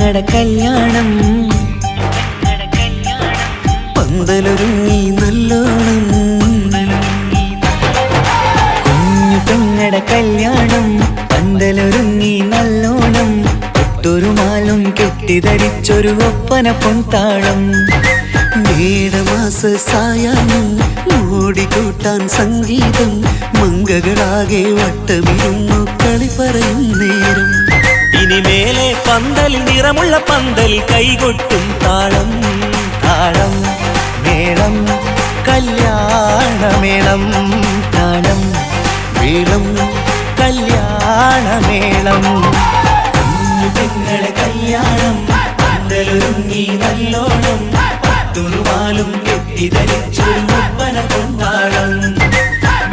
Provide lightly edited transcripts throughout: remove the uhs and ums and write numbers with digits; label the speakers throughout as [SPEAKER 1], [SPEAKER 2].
[SPEAKER 1] കല്യാണം പന്തലൊരുങ്ങി നല്ലോണം കുഞ്ഞു പെങ്ങടെ കല്യാണം പന്തലൊരുങ്ങി നല്ലോണം ഒട്ടൊരു മാലും കെട്ടിധരിച്ചൊരു ഒപ്പന പൊൻതാളം മേടമാസ സായാഹ്നം ഓടിക്കൂട്ടാൻ സംഗീതം മംഗകളാകെ വട്ടമിരുന്നു കളി പറയും നേരം
[SPEAKER 2] ഇനിമേലെ പന്തലിൽ നിറമുള്ള പന്തലിൽ കൈകൊട്ടും താളം
[SPEAKER 1] താളം മേളം കല്യാണമേളം താളം മേളം കല്യാണമേളം കുഞ്ഞു പെങ്ങളെ കല്യാണം പന്തലൊരുങ്ങി നല്ലോണം പട്ടുറുമാലും കെട്ടിധരിച്ചൊരു ഒപ്പന പൊൻതാളം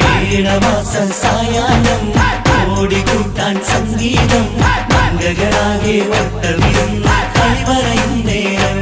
[SPEAKER 1] മേടമാസ സായാഹ്നം ഓടിക്കൂട്ടാൻ സംഗീതം മംഗകളാകെ വട്ടമിരുന്ന് കളി പറയും നേരം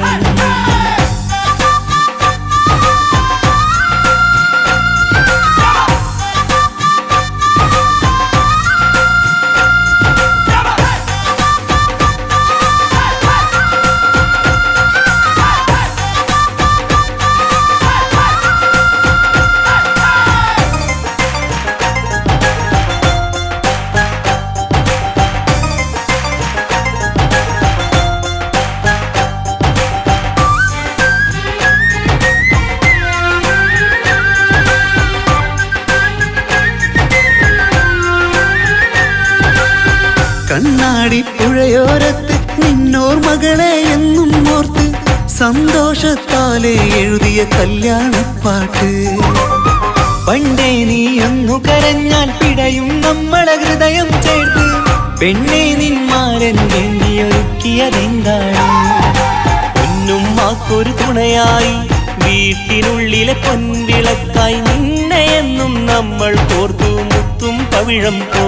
[SPEAKER 1] കണ്ണാടി പുഴയോരത്ത് നിന്നോർ മകളെ എന്നും ഓർത്ത് സന്തോഷത്താലെ എഴുതിയ കല്യാണപ്പാട്ട് പണ്ടേ നീ ഒന്നു കരഞ്ഞാൽ പിടയും നമ്മളെ ഹൃദയം ചേർത്ത് പെണ്ണെ നിന്മാരൻ വേണ്ടിയൊരുക്കിയതെന്താണ് പൊന്നുമ്മാക്കൊരു തുണയായി വീട്ടിനുള്ളിലെ പൊൻവിളക്കായി നിന്നെ എന്നും നമ്മൾ കോർത്തു മുത്തും പവിഴം പോ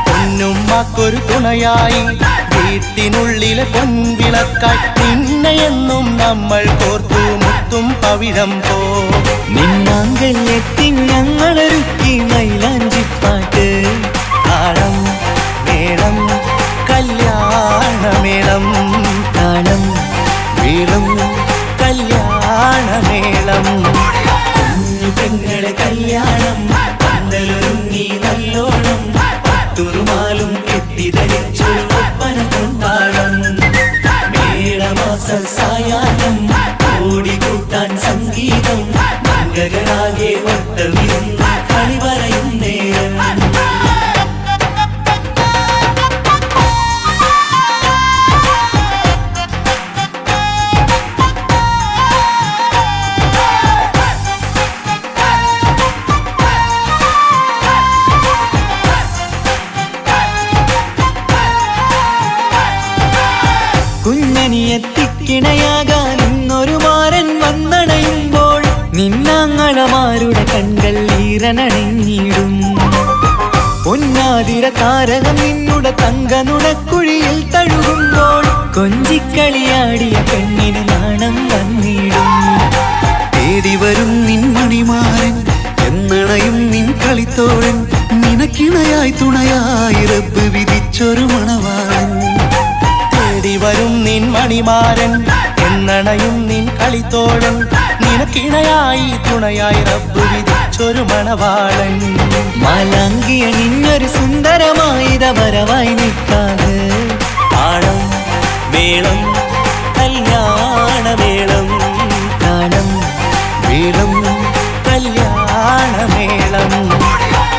[SPEAKER 2] പൊന്നുമ്മാക്കൊരു തുണയായി വീട്ടിനുള്ളിലെ പൊൻവിളക്കായി നിന്നെയെന്നും നമ്മൾ കോർത്തു മുത്തും പവിഴം പോ
[SPEAKER 1] നിന്നാങ്കല്ലെത്തി ഞങ്ങളൊരുക്കി മൈലാഞ്ചിപ്പാട്ട് താളം മേളം കല്യാണമേളം താളം മേളം കല്യാണമേളം കുഞ്ഞു പെങ്ങളെ കല്യാണം പന്തലൊരുങ്ങി നല്ലോണം പട്ടുറുമാലും കെട്ടിധരിച്ചൊരു ഒപ്പന പൊൻതാളം മേടമാസ സായാഹ്നം ഓടിക്കൂട്ടാൻ സംഗീതം മംഗകളാകെ വട്ടമിരുന്ന് കളി പറയും നേരം കുഞ്ഞനിയെത്തിക്കിണയാകാൻ ഇന്നൊരു മാരൻ വന്നണയുമ്പോൾ നിന്നാങ്ങളമാരുടെ കൺകൾ ഈറനണിഞ്ഞിടും പൊന്നാതിര താരകം നിന്നുടെ തങ്കനുടക്കുഴിയിൽ തഴുകുമ്പോൾ കൊഞ്ചിക്കളിയാടിയ പെണ്ണിന് നാണം വന്നിടും തേടി വരും നിൻ മണിമാരൻ എന്നണയും നിൻ കളിത്തോഴൻ നിനക്കിണയായി തുണയായി റബ്ബ് വിധിച്ചൊരു മണവാളൻ
[SPEAKER 2] വരും നിൻ മണിമാരൻ എന്നണയും നിൻ കളിത്തോഴൻ നിനക്കിണയായി തുണയായി റബ്ബ് വിധിച്ചൊരു മണവാളൻ
[SPEAKER 1] മാലാങ്കിയ നിന്നൊരു സുന്ദരമായിത വരവായി നിൽക്കാതെ
[SPEAKER 2] താളം മേളം കല്യാണമേളം
[SPEAKER 1] താളം മേളം കല്യാണമേളം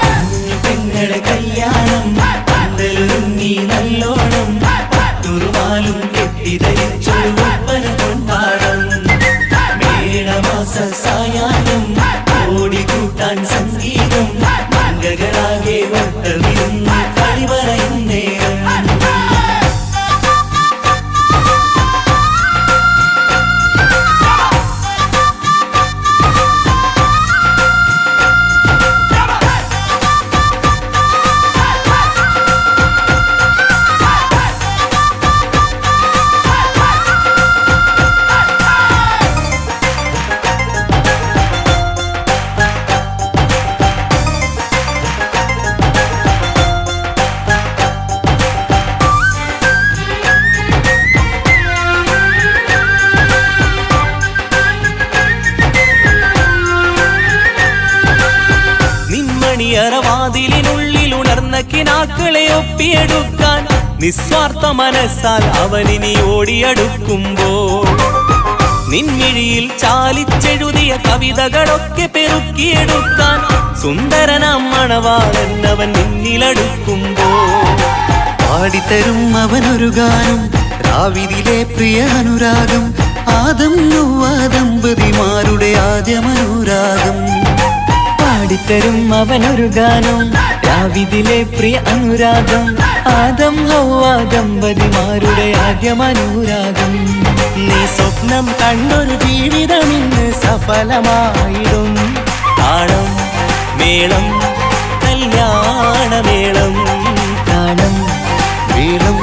[SPEAKER 1] കുഞ്ഞു പെങ്ങളെ കല്യാണം പന്തലൊരുങ്ങി നല്ലോണം പട്ടുറുമാലും കെട്ടിധരിച്ചൊരു ഒപ്പന പൊൻതാളം മേടമാസ സായാഹ്നം ഓടിക്കൂട്ടാൻ സംഗീതം മംഗകളാകെ വട്ടമിരുന്ന് കളി പറയും നേരം
[SPEAKER 2] മണിയറവാതിലിനുള്ളിൽ ഉണർന്ന കിനാക്കളെ ഒപ്പിയെടുക്കാൻ നിസ്വാർത്ഥ മനസ്സാൽ അവനിനി ഓടിയടുക്കുമ്പോൾ നിൻമിഴിയിൽ ചാലിച്ചെഴുതിയ കവിതകളൊക്കെ പെറുക്കിയെടുക്കാൻ സുന്ദരനാം മണവാളൻ അവൻ നിന്നിലടുക്കുമ്പോൾ
[SPEAKER 1] പാടിത്തരും അവനൊരു ഗാനം രാവിലെ പ്രിയ അനുരാഗം ആദം ഹവ്വ ദമ്പതിമാരുടെ ആദ്യമനുരാഗം പാടിത്തരും അവനൊരു ഗാനം രാവിലെ പ്രിയ അനുരാഗം ആദം ഹവ്വ ദമ്പതിമാരുടെ ആദ്യമനുരാഗം
[SPEAKER 2] നീ സ്വപ്നം കണ്ടൊരു ജീവിതം ഇന്ന് സഫലമായിടും താളം മേളം കല്യാണമേളം
[SPEAKER 1] താളം
[SPEAKER 2] മേളം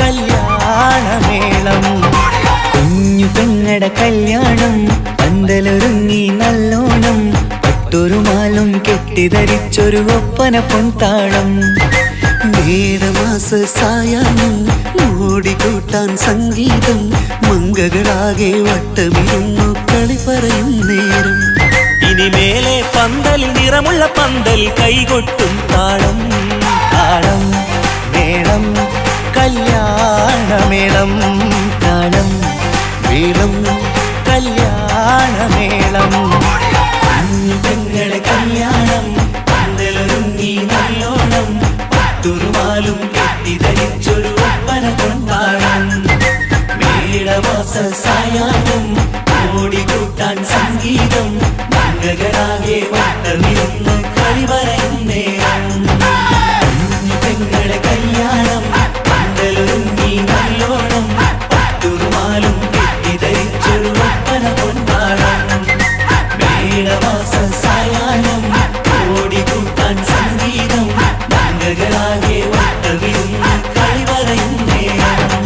[SPEAKER 2] കല്യാണമേളം
[SPEAKER 1] കുഞ്ഞു പെങ്ങടെ കല്യാണം പന്തലൊരുങ്ങി നല്ലോണം പട്ടൊരു മാലും കെട്ടിധരിച്ചൊരു ഒപ്പന പൊൻതാളം മേടമാസ സായാഹ്നം ഓടിക്കൂട്ടാൻ സംഗീതം മംഗകളാകെ വട്ടമിരുന്നു കളി പറയും നേരം
[SPEAKER 2] ഇനി മേലെ പന്തൽ നിറമുള്ള പന്തൽ കൈകൊട്ടും താളം താളം മേളം കല്യാണമേളം
[SPEAKER 1] താളം
[SPEAKER 2] മേളം കല്യാണമേളം
[SPEAKER 1] കുഞ്ഞു പെങ്ങളെ കല്യാണം പന്തലൊരുങ്ങി നല്ലോണം പട്ടുറുമാലും കെട്ടിധരിച്ചൊരു ഒപ്പന കൊണ്ടാടം മേടമാസ സായാഹ്നം ഓടിക്കൂട്ടാൻ സംഗീതം മംഗകളാകെ വട്ടമിരുന്ന് കളി പറയും നേരം കുഞ്ഞു പെങ്ങളെ കല്യാണം പന്തലൊരുങ്ങി നല്ലോണം പട്ടുറുമാലും കെട്ടിധരിച്ചൊരു ഒപ്പന കൊണ്ടാടം മേടമാസ സായാഹ്നം ഓടിക്കൂട്ടാൻ സംഗീതം മംഗകളാകെ വട്ടമിരുന്ന് കളി പറയും നേരം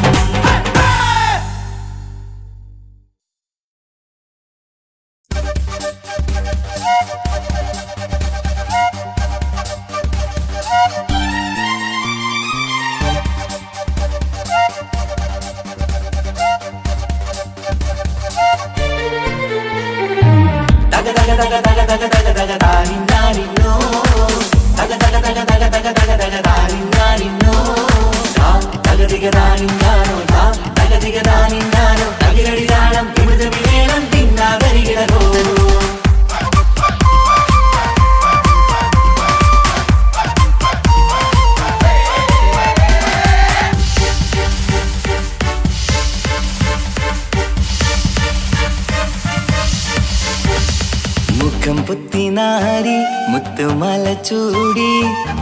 [SPEAKER 1] മുഖം പുത്തിനാരി മുത്തുമല ചൂടി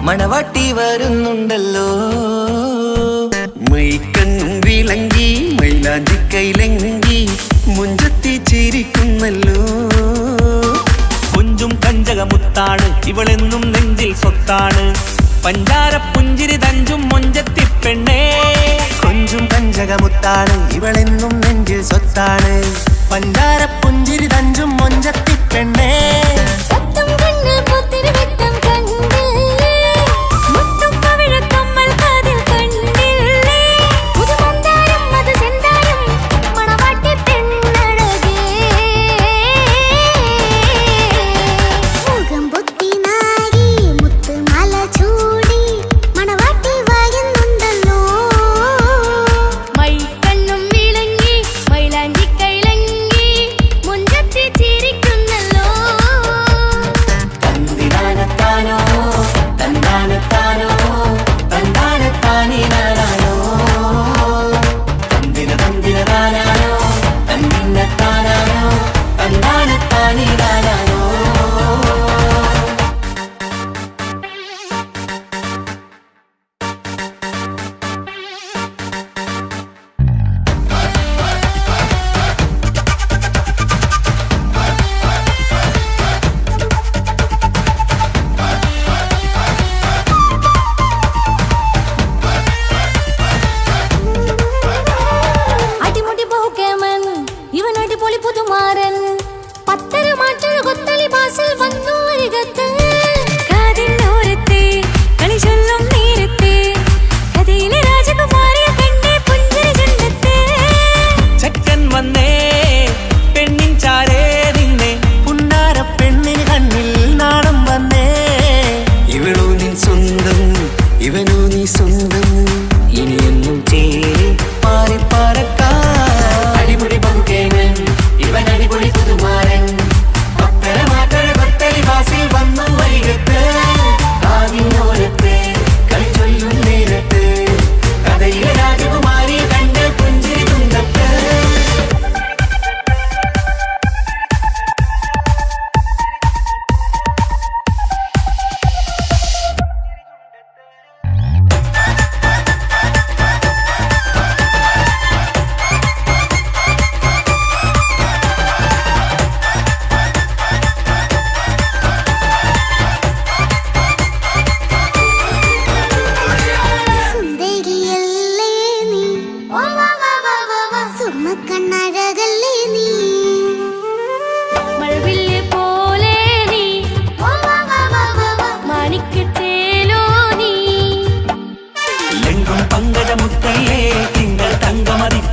[SPEAKER 1] മണവാട്ടി വരുന്നുണ്ടല്ലോ മൈക്കണ്ണും വിളങ്ങി മൈലാഞ്ചി കൈലങ്കി മുഞ്ചത്തി ചിരിക്കുന്നല്ലോ
[SPEAKER 2] കുഞ്ചും കഞ്ചകമുത്താണ് ഇവളെന്നും നെഞ്ചിൽ സ്വത്താണ് പഞ്ചാര പുഞ്ചിരി തഞ്ചും മൊഞ്ചത്തി പെണ്ണേ
[SPEAKER 1] കൊഞ്ചും പഞ്ചകമുത്താണ് ഇവളെന്നും നെഞ്ചിൽ സ്വത്താണ്
[SPEAKER 2] പഞ്ചാര പുഞ്ചിരി തഞ്ചും മൊഞ്ചത്തി പെണ്ണേ
[SPEAKER 1] തന്തിന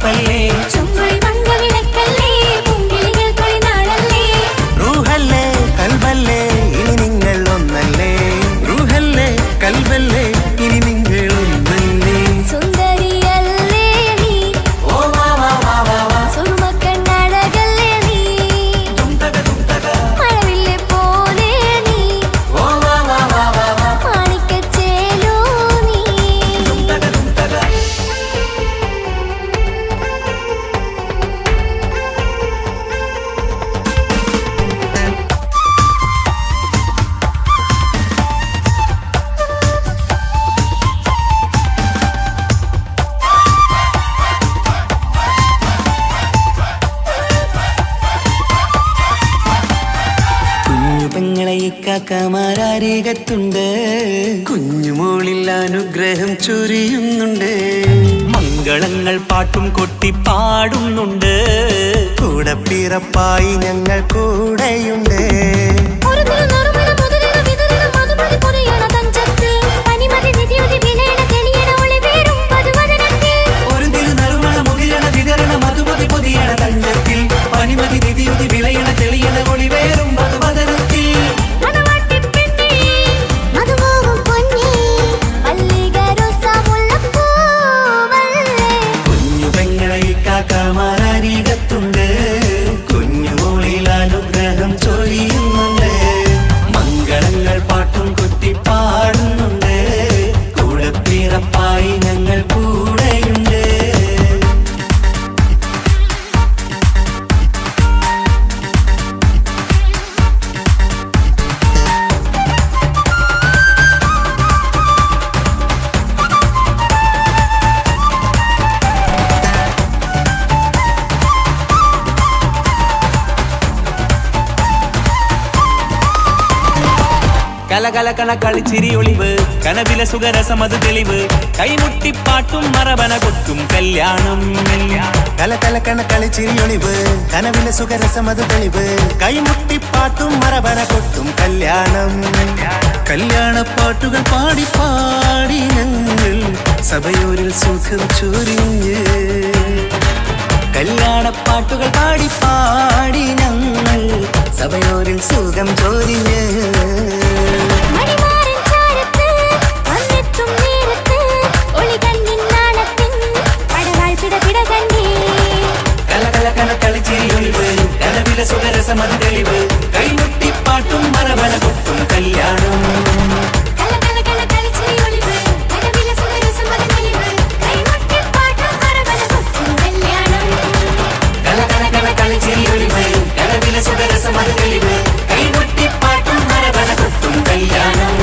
[SPEAKER 2] വരപ്പല്ലേ
[SPEAKER 3] ചുമ്മായി മംഗവിളക്കല്ലേ പൂങ്കിളികൾ തൊഴിനാളല്ലേ
[SPEAKER 1] റൂഹല്ലേ കൽബല്ലേ ഇനി നിങ്ങൾ ഒന്നല്ലേ റൂഹല്ലേ കൽബല്ലേ ഇനി നിങ്ങൾ ഒന്നല്ലേ
[SPEAKER 3] സുന്ദരിയല്ലേ നീ
[SPEAKER 1] ഓ വാ വാ വാ വാ വാ
[SPEAKER 3] സുറുമക്കണ്ണഴകല്ലേ നീ മഴവില്ലെ പോലെ നീ
[SPEAKER 1] ഓ വാ വാ വാ വാ വാ
[SPEAKER 3] മാണിക്കച്ചേലോ നീ
[SPEAKER 1] കുഞ്ഞു പെങ്ങളെ ഇക്കാക്കമാരാരികത്തുണ്ട് കുഞ്ഞുമോളിൽ അനുഗ്രഹം ചൊരിയുന്നുണ്ട്
[SPEAKER 2] മംഗളങ്ങൾ പാട്ടും കൊട്ടി പാടുന്നുണ്ട്
[SPEAKER 1] കൂടെ പിറപ്പായി ഞങ്ങൾ കൂടെയുണ്ട്
[SPEAKER 3] ഒരു തിരുനറുമണ മുതലിട വിതറിട മധുമതി പൊതിയണ തഞ്ചത്തിൽ പനിമതി നിധിയുതി വിലയണ തെളിയണ ഒളിവേറും മധുവദനത്തിൽ
[SPEAKER 1] ഒരു തിരുനറുമണ മുകിരണ വിതരണ മധുമതി പൊതിയണ തഞ്ചത്തിൽ പനിമതി നിധിയുതി വിളയണ തെളിയണ ഒളിവേറും മധുവദനത്തിൽ
[SPEAKER 3] മണവാട്ടിപ്പെണ്ണേ മധുപോകും പൊന്നേ മല്ലികരൊസമുല്ലപ്പൂവല്ലേ
[SPEAKER 1] കുഞ്ഞു പെങ്ങളെ ഇക്കാക്കമാരാരികത്തുണ്ട് കുഞ്ഞുമോളിൽ അനുഗ്രഹം ചൊരിയുന്നുണ്ട് മംഗളങ്ങൾ പാട്ടും കൊത്തി പാടുന്നുണ്ട് കൂടെ പിറപ്പായി ഞങ്ങൾ കൂടെയുണ്ട്
[SPEAKER 2] കലകലകണ കളിച്ചിരി ഒളിവ് കനവില സുഖരസമത് തെളിവ് കൈമുട്ടിപ്പാട്ടും മറവന കൊട്ടും കല്യാണം
[SPEAKER 1] കലകലക്കണ കളിച്ചിരിയൊളിവ് കനവിലെ സുഖരസമത് തെളിവ് കൈമുട്ടിപ്പാട്ടും മറവന കൊട്ടും കല്യാണം കല്യാണപ്പാട്ടുകൾ പാടി പാടി ഞങ്ങൾ സഭയോരിൽ സുഖം ചൊരിഞ്ഞ് കല്യാണപ്പാട്ടുകൾ പാടി പാടി ഞങ്ങൾ സഭയോരിൽ സുഖം ചൊരിഞ്ഞ്
[SPEAKER 3] മണിമാരൻ ചാരത്ത് വന്നെത്തും നേരത്ത് ഒളികണ്ണിൻ നാണത്തിൻ പടവാൾ പിടപിട കണ്ടേ
[SPEAKER 1] കലകലക്കണ കളിച്ചിരിയൊളിവ് കനവിലെ സുഖരസമത് തെളിവ് കൈമുട്ടിപ്പാട്ടും മറവന കൊട്ടും കല്യാണം
[SPEAKER 3] കലകലകല കളിച്ചിരി ഒളിവ് കനവിലെ സുഖരസമത് തെളിവ് കൈമുട്ടിപ്പാട്ടും മറവന കൊട്ടും കല്യാണം
[SPEAKER 1] കലകലകണ കളിച്ചിരിയൊളിവ് കനവിലെ സുഖരസമത് തെളിവ് കൈമുട്ടിപ്പാട്ടും മറവന കൊട്ടും കല്യാണം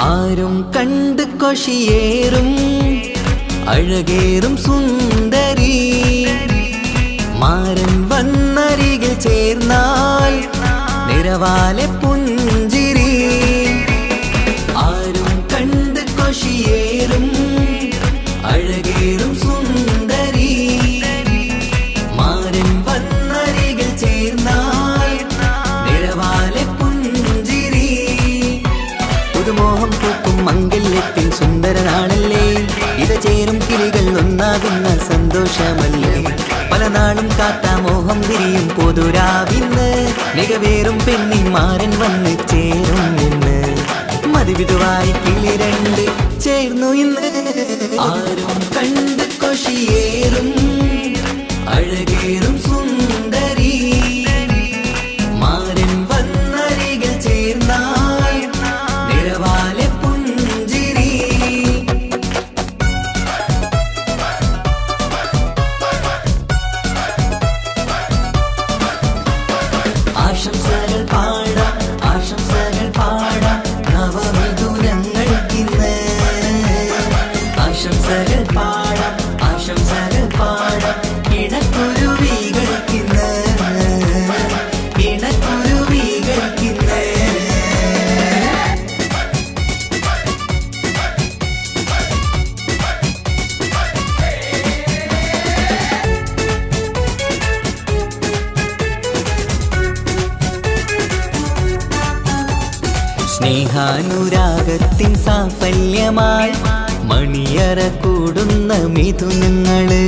[SPEAKER 1] ആരും കണ്ട് കൊഷിയേറും അഴകേറും സുന്ദരി മാരൻ വന്നരികിൽ ചേർന്നാൽ നിറവാലെ പുഞ്ചിരി ആരും കണ്ട് കൊഷിയേറും അഴകേറും സുന്ദരി മാരൻ വന്നരികിൽ ചേർന്നാൽ നിറവാലെ പുഞ്ചിരി പുതുമോഹം പൂക്കും മംഗല്യത്തിൻ സുന്ദരനാണല്ലേ ഇത് ചേരും കിളികൾ ഒന്നാകുന്ന സന്തോഷമല്ലേ പല നാളും കാത്ത മോഹം വിരിയും പൊതുരാവിന്ന് മികവേറും പെണ്ണിന്മാരൻ വന്ന് ചേരും ഇന്ന് മതിവിധുവായി കിളി രണ്ട് ചേർന്നു ഇന്ന് ആരും കണ്ട് കൊഷിയേറും അഴകേറും സുന്ദരി മാരൻ വന്നരികിൽ ചേർന്നാൽ നിറവാലെ പുഞ്ചിരി ആശംസകൾ പാടാം ആശംസകൾ പാടാം നവമിഥുനങ്ങൾക്കിന്ന് ആശംസകൾ പാടാം ആശംസകൾ പാടാം ഇണക്കുരുവികൾക്കിന്ന് ഇണക്കുരുവികൾക്കിന്ന് സ്നേഹാനുരാഗത്തിൻ സാഫല്യമായി മണിയറ കൂടുന്ന മിഥുനങ്ങള്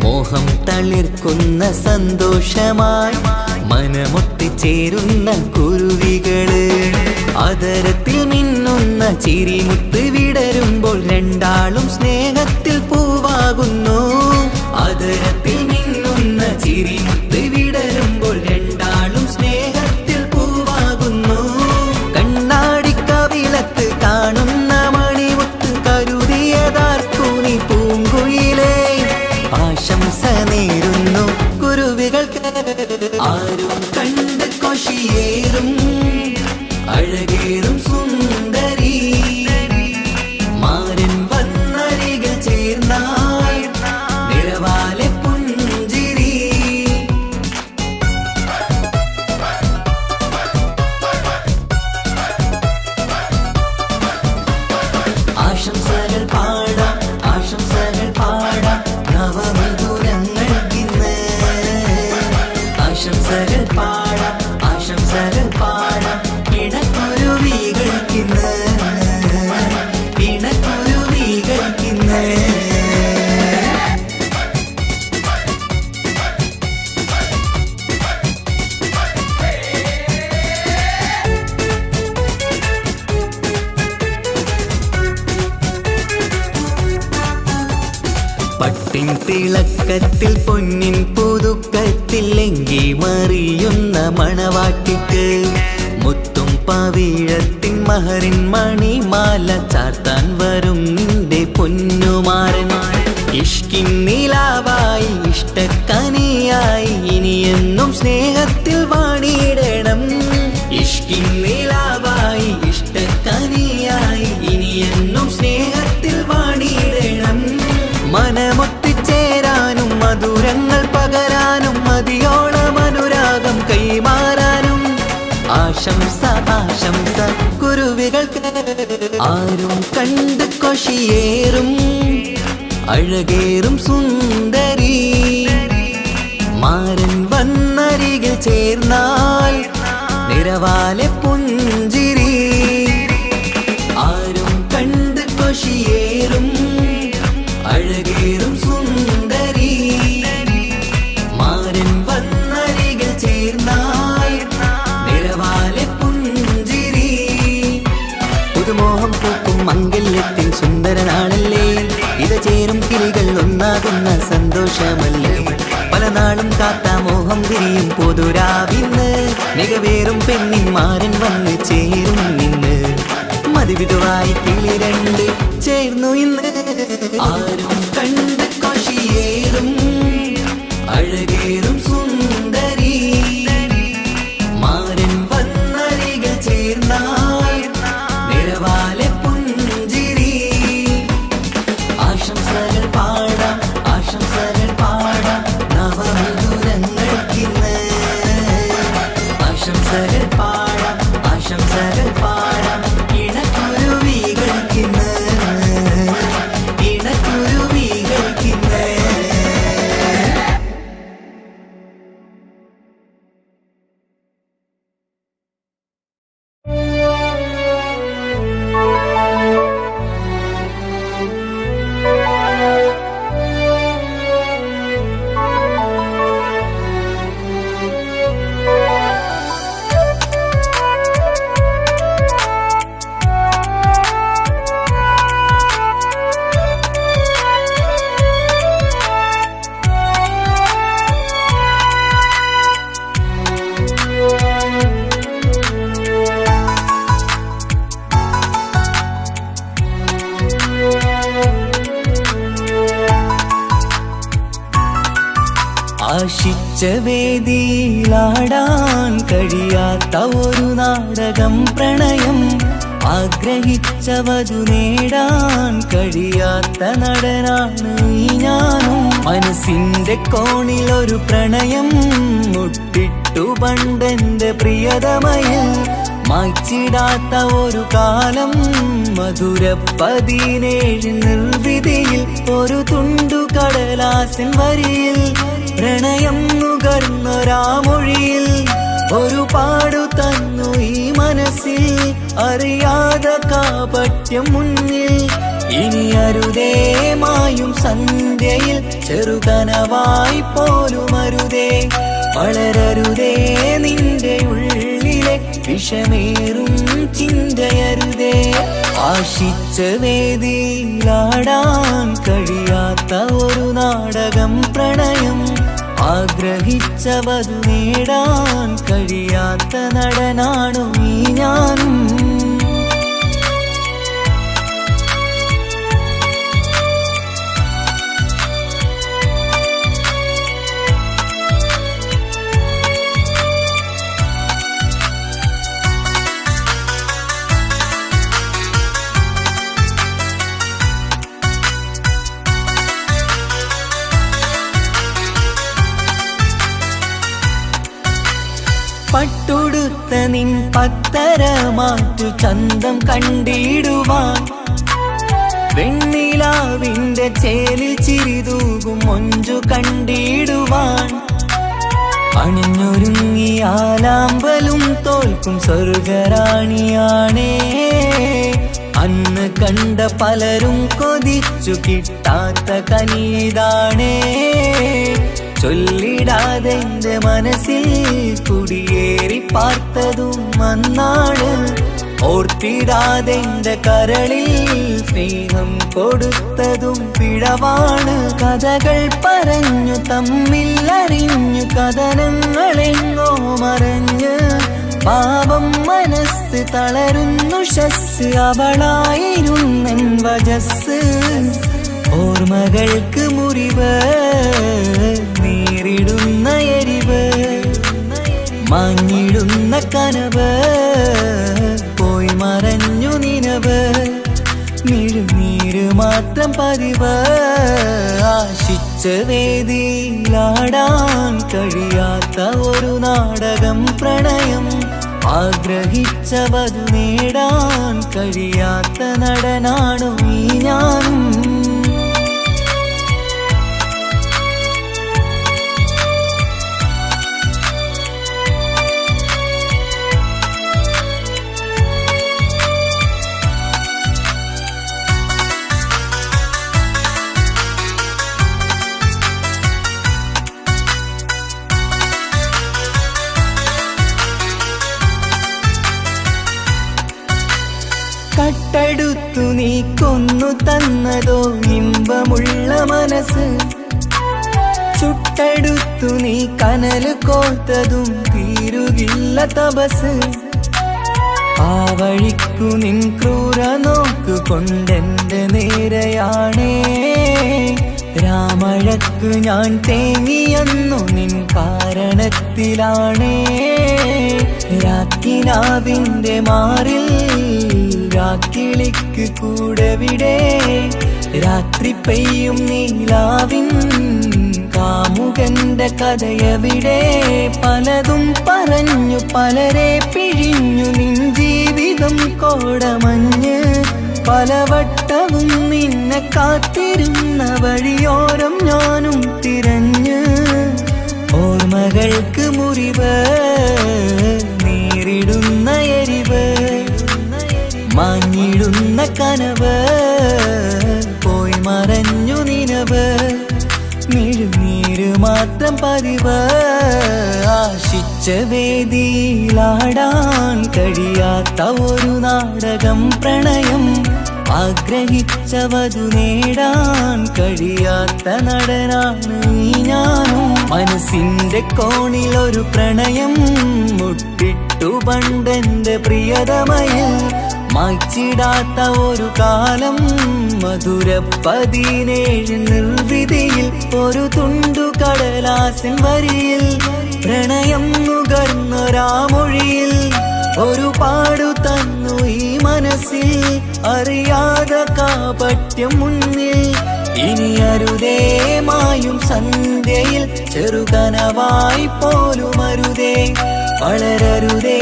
[SPEAKER 1] മോഹം തളിർക്കുന്ന സന്തോഷമായി മനമൊട്ടിച്ചേരുന്ന കുരുവികള് അതരത്തിൽ മിന്നുന്ന ചിരിമുത്ത് വിടരുമ്പോൾ രണ്ടാളും സ്നേഹത്തിൽ പൂവാകുന്നു അതരത്തിൽ മിന്നുന്ന ചിരിമുത്ത് വിടരുമ്പോൾ രണ്ടാളും സ്നേഹത്തിൽ പൂവാകുന്നു കണ്ണാടിക്കവിളത്ത് കാണുന്ന മണിമുത്ത് കരുതിയതാർക്കൂനി പൂങ്കുയിലേ ആശംസ നേരുന്നു കുരുവികൾക്ക് ആരും കണ്ട് കൊഷിയേറും അഴകേറും സുന്ദരി മാരൻ വന്നരികിൽ ചേർന്നാൽ നിറവാലെ പുഞ്ചിരി ആശംസകൾ പാടാം ആശംസകൾ പാടാം നവമിഥുനങ്ങൾക്കിന്ന് ആശംസകൾ പാടാം ആശംസകൾ പാടാം ഇണക്കുരുവികൾക്കിന്ന് ഇണക്കുരുവികൾക്കിന്ന് പട്ടിൻ തിളക്കത്തിൽ പൊന്നിൻ പുതുക്കത്തിൽ എങ്കി മറിയുന്ന മണവാട്ടിക്ക് മുത്തും പവിഴത്തിൻ മഹറിൻ മണിമാല ചാർത്താൻ വരും നിന്റെ പൊന്നുമാരൻ ഇഷ്കിൻ നിലാവായി ഇഷ്ടക്കനിയായി ഇനിയെന്നും സ്നേഹത്തിൽ വാണിയിടണം ഇഷ്കിൻ നിലാവായി ഇഷ്ടക്കനിയായി ഇനിയെന്നും സ്നേഹത്തിൽ വാണിയിടണം മനമൊത്തിച്ചേരാനും മധുരങ്ങൾ പകരാനും മതിയോളം അനുരാഗം കൈമാറാനും ആശംസ ആശംസ കുരുവികൾക്ക് ആരും കണ്ട് കൊഷിയേറും അഴകേറും സുന്ദരി മാരൻ വന്നരികിൽ ചേർന്നാൽ നിറവാലെ പുഞ്ചിരി ആരും കണ്ട് കൊഷിയേറും അഴകേറും സുന്ദരി മാരൻ വന്നരികിൽ ചേർന്നാൽ നിറവാലെ പുഞ്ചിരി പുതുമോഹം പൂക്കും മംഗല്യത്തിൻ സുന്ദരനാണല്ലേ ഇത് ചേരും കിളികൾ ഒന്നാകുന്ന സന്തോഷമല്ലേ പല നാളും കാത്ത മോഹം വിരിയും പൊതുരാവിന്ന് മികവേറും പെണ്ണിന്മാരൻ വന്ന് ചേരും നിന്ന് മതിവിധുവായി കിളി രണ്ട് ചേർന്നു ഇന്ന് ആരും കണ്ട് കൊഷിയേറും അഴകേറും സുന്ദരി മാരൻ വന്നരികിൽ ചേർന്നാൽ നിറവാലെ ആശിച്ച വേദിയിലാടാൻ കഴിയാത്ത ഒരു നാടകം പ്രണയം, ആഗ്രഹിച്ച വധു നേടാൻ കഴിയാത്ത നടനാണ് ഈ ഞാനും. മനസ്സിന്റെ കോണിൽ ഒരു പ്രണയം മുട്ടിട്ടു പണ്ടെന്റെ പ്രിയതമയിൽ, മായ്ച്ചിടാത്ത ഒരു കാലം മധുര 17 നിർവിധിയിൽ, ഒരു തുണ്ടു കടലാസിൻ വരിയിൽ പ്രണയം നുകർന്നൊരാമൊഴിയിൽ ഒരു പാടു തന്നു ഈ മനസ്സിൽ, അറിയാതെ കാപട്യം മുന്നിൽ. ഇനി അരുതേ മായും സന്ധ്യയിൽ ചെറുകനവായി പോലും അരുതേ, വളരരുതേ നിന്റെ ഉള്ളിലെ വിഷമേറും ചിന്തയരുതേ. ആശിച്ച വേദിയിലാടാൻ കഴിയാത്ത ഒരു നാടകം പ്രണയം, ആഗ്രഹിച്ച വധു നേടാൻ കഴിയാത്ത നടനാണു ഈ ഞാനും. പട്ടുടുത്ത നിൻ പത്തരമാറ്റു ചന്തം കണ്ടിടുവാൻ, വെണ്ണിലാവിന്റെ ചേലിൽ ചിരിതൂകും മൊഞ്ചു കണ്ടിടുവാൻ, അണിഞ്ഞൊരുങ്ങിയാലാമ്പലും തോൽക്കും സ്വർഗറാണിയാണേ. അന്ന് കണ്ട പലരും കൊതിച്ചു കിട്ടാത്ത കനിതാണേ, ചൊല്ലിടാതെ എന്റെ മനസ്സിൽ കുടിയേറി പാർത്തതും അന്നാണ്, ഓർത്തിടാതെ എന്റെ കരളിൽ സ്നേഹം കൊടുത്തതും പിഴവാണ്. കഥകൾ പറഞ്ഞു തമ്മിൽ അറിഞ്ഞു കഥനങ്ങളെങ്ങോ മറഞ്ഞ്, പാപം മനസ്സ് തളരുന്നു ഷസ്, അവളായിരുന്നെൻ വജസ്. ഓർമ്മകൾക്ക് മുറിവ് നേരിടുന്ന എരിവ്, മാഞ്ഞിടുന്ന കനവ് പോയി മറഞ്ഞു നിനവ്, മിഴുനീര് മാത്രം പതിവ്. ആശിച്ച വേദിയിലാടാൻ കഴിയാത്ത ഒരു നാടകം പ്രണയം, ആഗ്രഹിച്ച വധു നേടാൻ കഴിയാത്ത നടനാണു ഈ ഞാനും. കട്ടെടുത്തു നീ കൊന്നു തന്നതോ ഇമ്പമുള്ള മനസ്സ്, ചുട്ടെടുത്തു നീ കനല് കോർത്തതും തീരുകില്ല തപസ്. ആ വഴിക്കു നിൻ ക്രൂര നോക്കു കൊണ്ടെന്റെ നേരെയാണേ, രാമഴക്കു ഞാൻ തേങ്ങിയെന്നു നിൻ കാരണത്തിലാണേ. രാക്കിനാവിന്റെ മാറിൽ രാക്കിളിക്ക് കൂടെവിടെ, രാത്രി പെയ്യും നീലാവിൻ കാമുകന്റെ കഥയവിടെ. പലതും പറഞ്ഞു പലരെ പിഴിഞ്ഞു നിൻ ജീവിതം കോടമഞ്ഞ്, പലവട്ടവും നിന്നെ കാത്തിരുന്ന വഴിയോരം ഞാനും തിരഞ്ഞ്. ഓർമ്മകൾക്ക് മുറിവ് നേരിടുന്ന എരിവ്, മാഞ്ഞിടുന്ന കനവ് പോയി മറഞ്ഞു നിനവ്, മിഴുനീര് മാത്രം പതിവ്. ആശിച്ച വേദിയിലാടാൻ കഴിയാത്ത ഒരു നാടകം പ്രണയം, ആഗ്രഹിച്ച വധു നേടാൻ കഴിയാത്ത നടനാണ് ഈ ഞാനും. മനസ്സിന്റെ കോണിൽ ഒരു പ്രണയം മുട്ടിട്ടു പണ്ടെന്റെ പ്രിയതമയിൽ, മായ്ച്ചിടാത്ത ഒരു കാലം മധുര 17 നിർവിധിയിൽ ഒരു തുണ്ടു കടലാസിൻ വരിയിൽ പ്രണയം നുകർന്നൊരാമൊഴിയിൽ ഒരു പാടു തന്നു ഈ മനസ്സിൽ അറിയാതെ കാപട്യം മുന്നിൽ ഇനി അരുതേ മായും സന്ധ്യയിൽ ചെറുകനവായി പോലും അരുതേ വളരരുതേ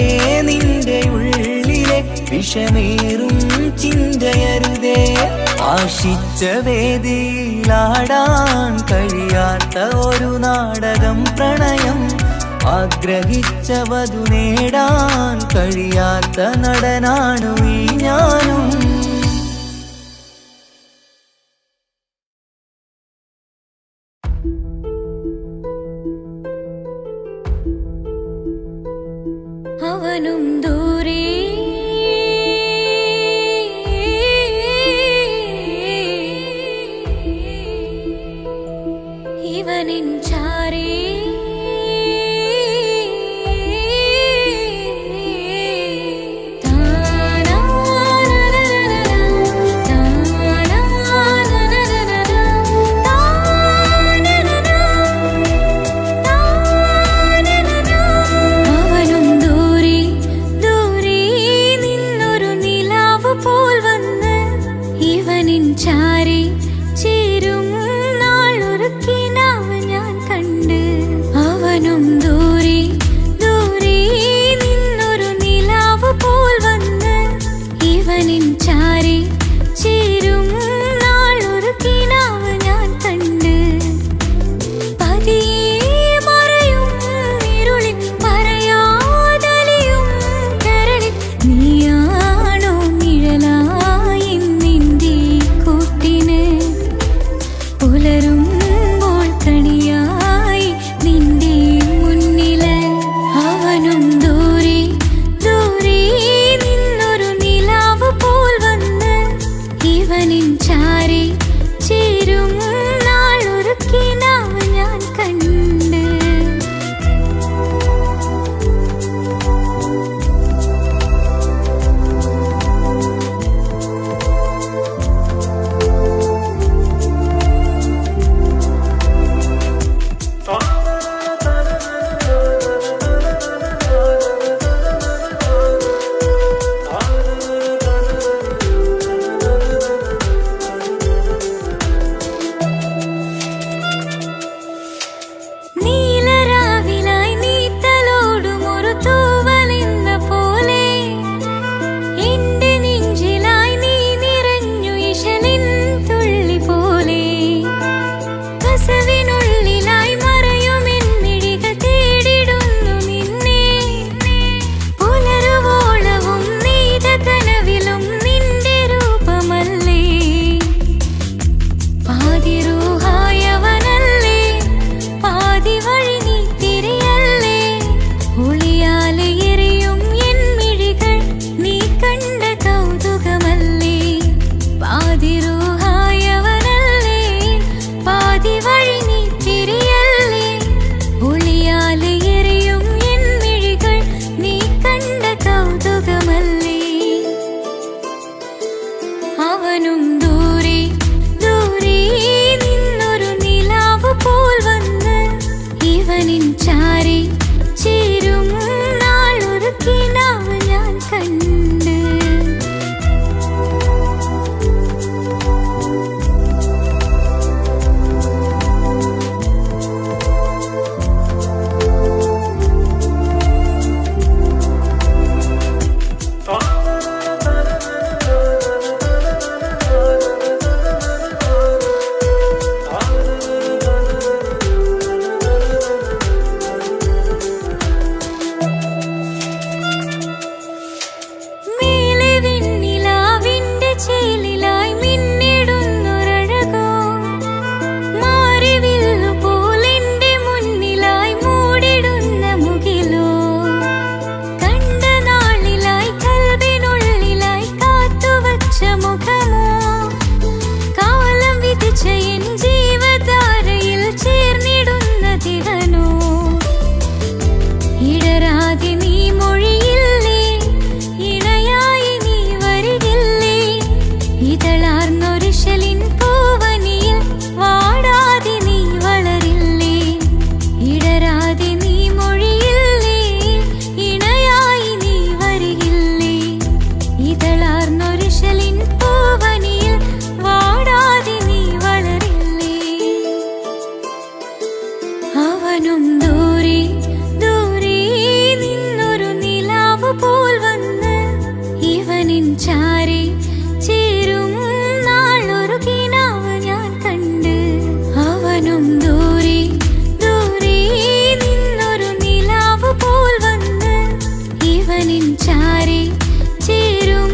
[SPEAKER 1] നിന്റെ ഉള്ളിലെ വിഷമേറും ചിന്തയരുതേ ആശിച്ച വേദിയിലാടാൻ കഴിയാത്ത ഒരു നാടകം പ്രണയം ആഗ്രഹിച്ച വധു നേടാൻ കഴിയാത്ത നടനാണു ഈ ഞാനും
[SPEAKER 3] അവനും ദൂരെ ഇവനിൻ ചാരേ താനാ ചാരി ചേരും നാളൊരു കിനാവ് ഞാൻ കണ്ട് അവനും ദൂരെ ദൂരെ നിന്നൊരു നിലാവ് പോൽ വന്ന് ഇവനിൻ ചാരി ചേരും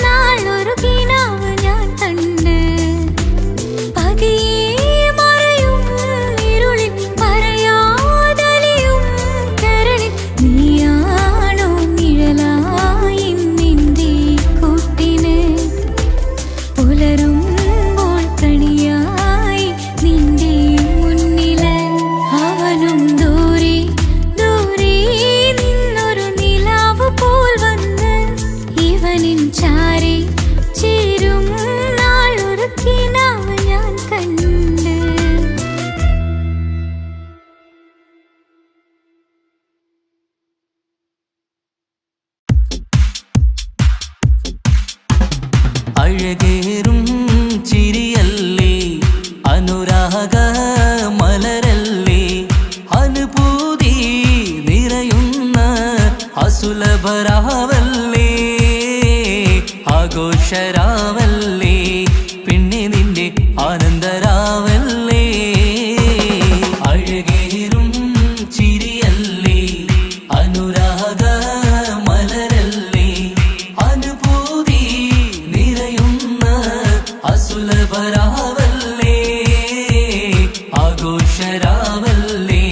[SPEAKER 3] നാളൊരു കിനാവ് ഞാൻ കണ്ട് പതിയെ മറയും ഇരുളിൽ പറയാതലിയും കരളിൽ നീയാണോ നിഴലായി നിന്റെ കൂട്ടിന് പുലരുമ്പോൾ കണിയായി നിന്റെ മുന്നില് അവനും ദൂരെ ദൂരെ നിന്നൊരു നിലാവ് പോൽ വന്ന് ഇവനിൻ ചാരി ചേരും നാളൊരു കിനാവ് ഞാൻ കണ്ട്
[SPEAKER 1] അഴകേറും ചിരിയല്ലേ അനുരാഗ മലരല്ലേ അനുഭൂതി നിറയുന്ന അസുലഭരാവല്ലേ ആഘോഷരാവല്ലേ പിന്നെ നിന്റെ ആനന്ദരാവല്ലേ അഴകേറും ചിരിയല്ലേ അനുരാഗ മലരല്ലേ അനുഭൂതി നിറയുന്ന അസുലഭരാവല്ലേ ആഘോഷരാവല്ലേ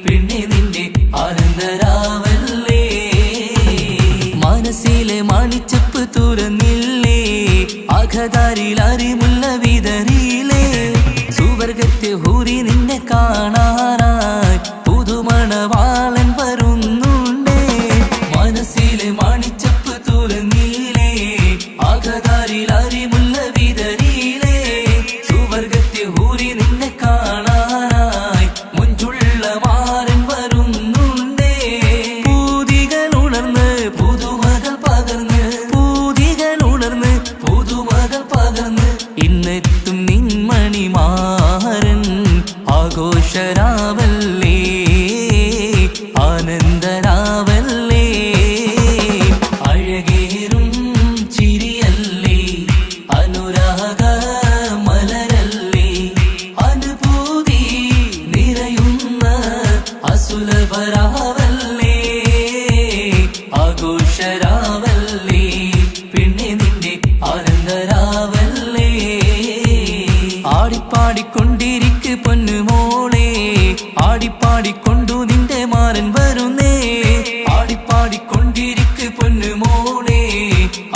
[SPEAKER 1] പിന്നെ നിന്റെ ആനന്ദരാവല്ലേ മനസ്സിലെ മാണിച്ചപ്പ് തുറന്നില്ലേ അകതാരിൽ അരിമുല്ല വിതറിയില്ലേ സുവർഗത്തെ ഹൂരി നിന്നെ കാണാനായി പുതുമണവാളൻ വരുന്നുണ്ടേ മനസ്സിലെ മാണിച്ചപ്പ് തുറന്നില്ലേ അകതാരിൽ അരിമുല്ല വിതറിയില്ലേ സുവർഗത്തെ ഹൂരി നിന്നെ കാണാനായി മുഞ്ചുള്ള മാരൻ വരുന്നുണ്ടേ പൂതികൾ ഉണർന്ന് പുതുമകൾ പകർന്ന് പൂതികൾ ഉണർന്ന് പുതുമകൾ പകർന്ന് ഇന്നെത്തും നിൻമണിമാരൻ ആഘോഷരാവല്ലേ ആനന്ദരാവല്ലേ അഴകേറും ചിരിയല്ലേ അനുരാഗ മലരല്ലേ അനുഭൂതി നിറയുന്ന അസുലഭരാവല്ലേ ആഘോഷരാവല്ലേ പിന്നെ നിന്റെ ആനന്ദരാവല്ലേ ആടിപ്പാടിക്കൊണ്ടിരിക്ക് പൊന്നുമോളെ ആടിപ്പാടിക്കൊണ്ടു നിന്റെ മാരൻ വരുന്നേ ആടിപ്പാടിക്കൊണ്ടിരിക്ക് പൊന്നുമോളെ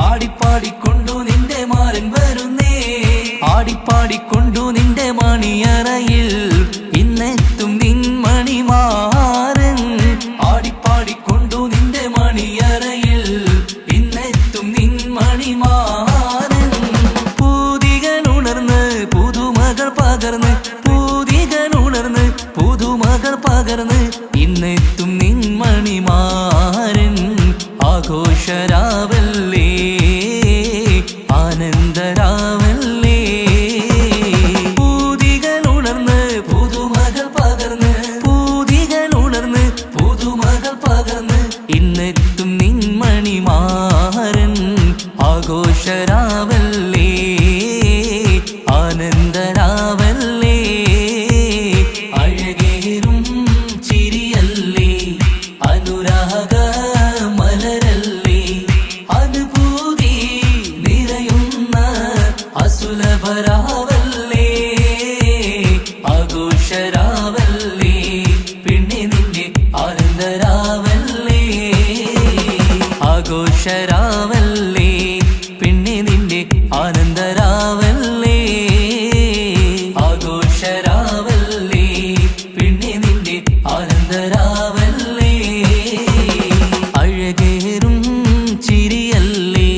[SPEAKER 1] ആടിപ്പാടിക്കൊണ്ടു നിന്റെ മാരൻ വരുന്നേ ആടിപ്പാടിക്കൊണ്ടു നിന്റെ മണിയറയിൽ ഇന്നെത്തും നിൻ മണിമാരൻ ആടിപ്പാടിക്കൊണ്ടു നിന്റെ മണിയറയിൽ ഇന്നെത്തും നിൻ മണിമാരൻ പൂതികൾ ഉണർന്ന് പുതുമകൾ പകർന്ന് പൂതികൾ ഉണർന്ന് പുതുമകൾ പകർന്ന് ഇന്നെത്തും നിൻ മണിമാരൻ ആഘോഷരാവല്ലേ ആനന്ദരാവല്ലേ പൂതികൾ ഉണർന്ന് പുതുമകൾ പകർന്ന് പൂതികൾ ഉണർന്ന് പുതുമകൾ പകർന്ന് ഇന്നെത്തും നിൻ മണിമാരൻ ആഘോഷരാവല്ലേ ആനന്ദരാവല്ലേ അഴകേറും ചിരിയല്ലേ അനുരാഗ മലരല്ലേ അനുഭൂതി നിറയുന്ന അസുലഭരാവല്ലേ ആഘോഷരാവല്ലേ പിന്നെ നിന്റെ ആനന്ദരാവല്ലേ ആഘോഷരാവല്ലേ പിന്നെ നിന്റെ ആനന്ദരാവല്ലേ ആഘോഷരാവല്ലേ പിന്നെ നിന്റെ ആനന്ദരാവല്ലേ അഴകേറും ചിരിയല്ലേ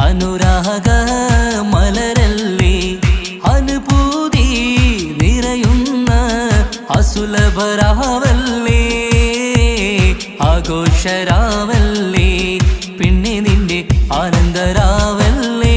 [SPEAKER 1] അനുരാഗ മലരല്ലേ അനുഭൂതി നിറയുന്ന അസുലഭരാവല്ലേ ആഘോഷരാവല്ലേ പിന്നെ നിന്റെ ആനന്ദരാവല്ലേ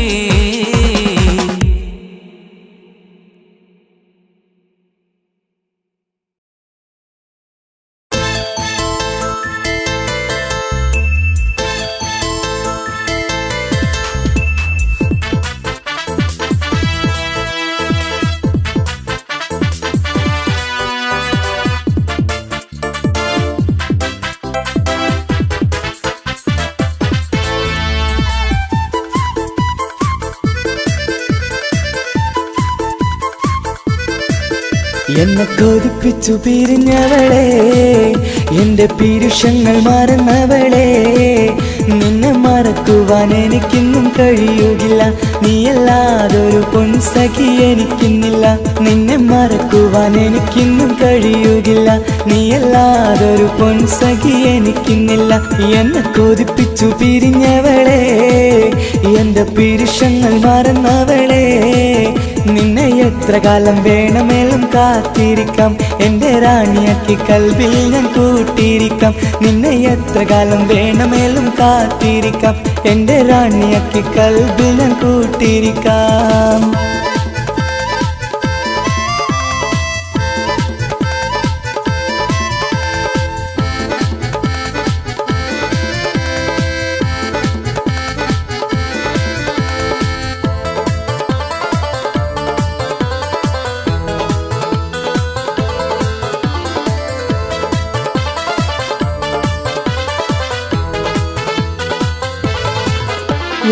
[SPEAKER 4] എന്നെ കൊതിപ്പിച്ചു പിരിഞ്ഞവളെ, എന്റെ പീരുഷങ്ങൾ മറന്നവളെ, നിന്നെ മറക്കുവാൻ എനിക്കിന്നും കഴിയുകില്ല, നീയല്ലാതൊരു പൊൻസഖി എനിക്കിന്നില്ല. നിന്നെ മറക്കുവാൻ എനിക്കിന്നും കഴിയുകില്ല, നീയല്ലാതൊരു പൊൻസഖി എനിക്കിന്നില്ല. എന്നെ കൊതിപ്പിച്ചു പിരിഞ്ഞവളെ, എന്റെ പീരുഷങ്ങൾ മറന്നവളെ, നിന്നെ എത്ര കാലം വേണമെങ്കിലും കാത്തിരിക്കാം, എന്റെ റാണിയാക്കി കൽബിൽ ഞാൻ കൂട്ടിയിരിക്കാം. നിന്നെ എത്ര കാലം വേണമെങ്കിലും കാത്തിരിക്കാം, എന്റെ റാണിയാക്കി കൽബിൽ ഞാൻ കൂട്ടിയിരിക്കാം.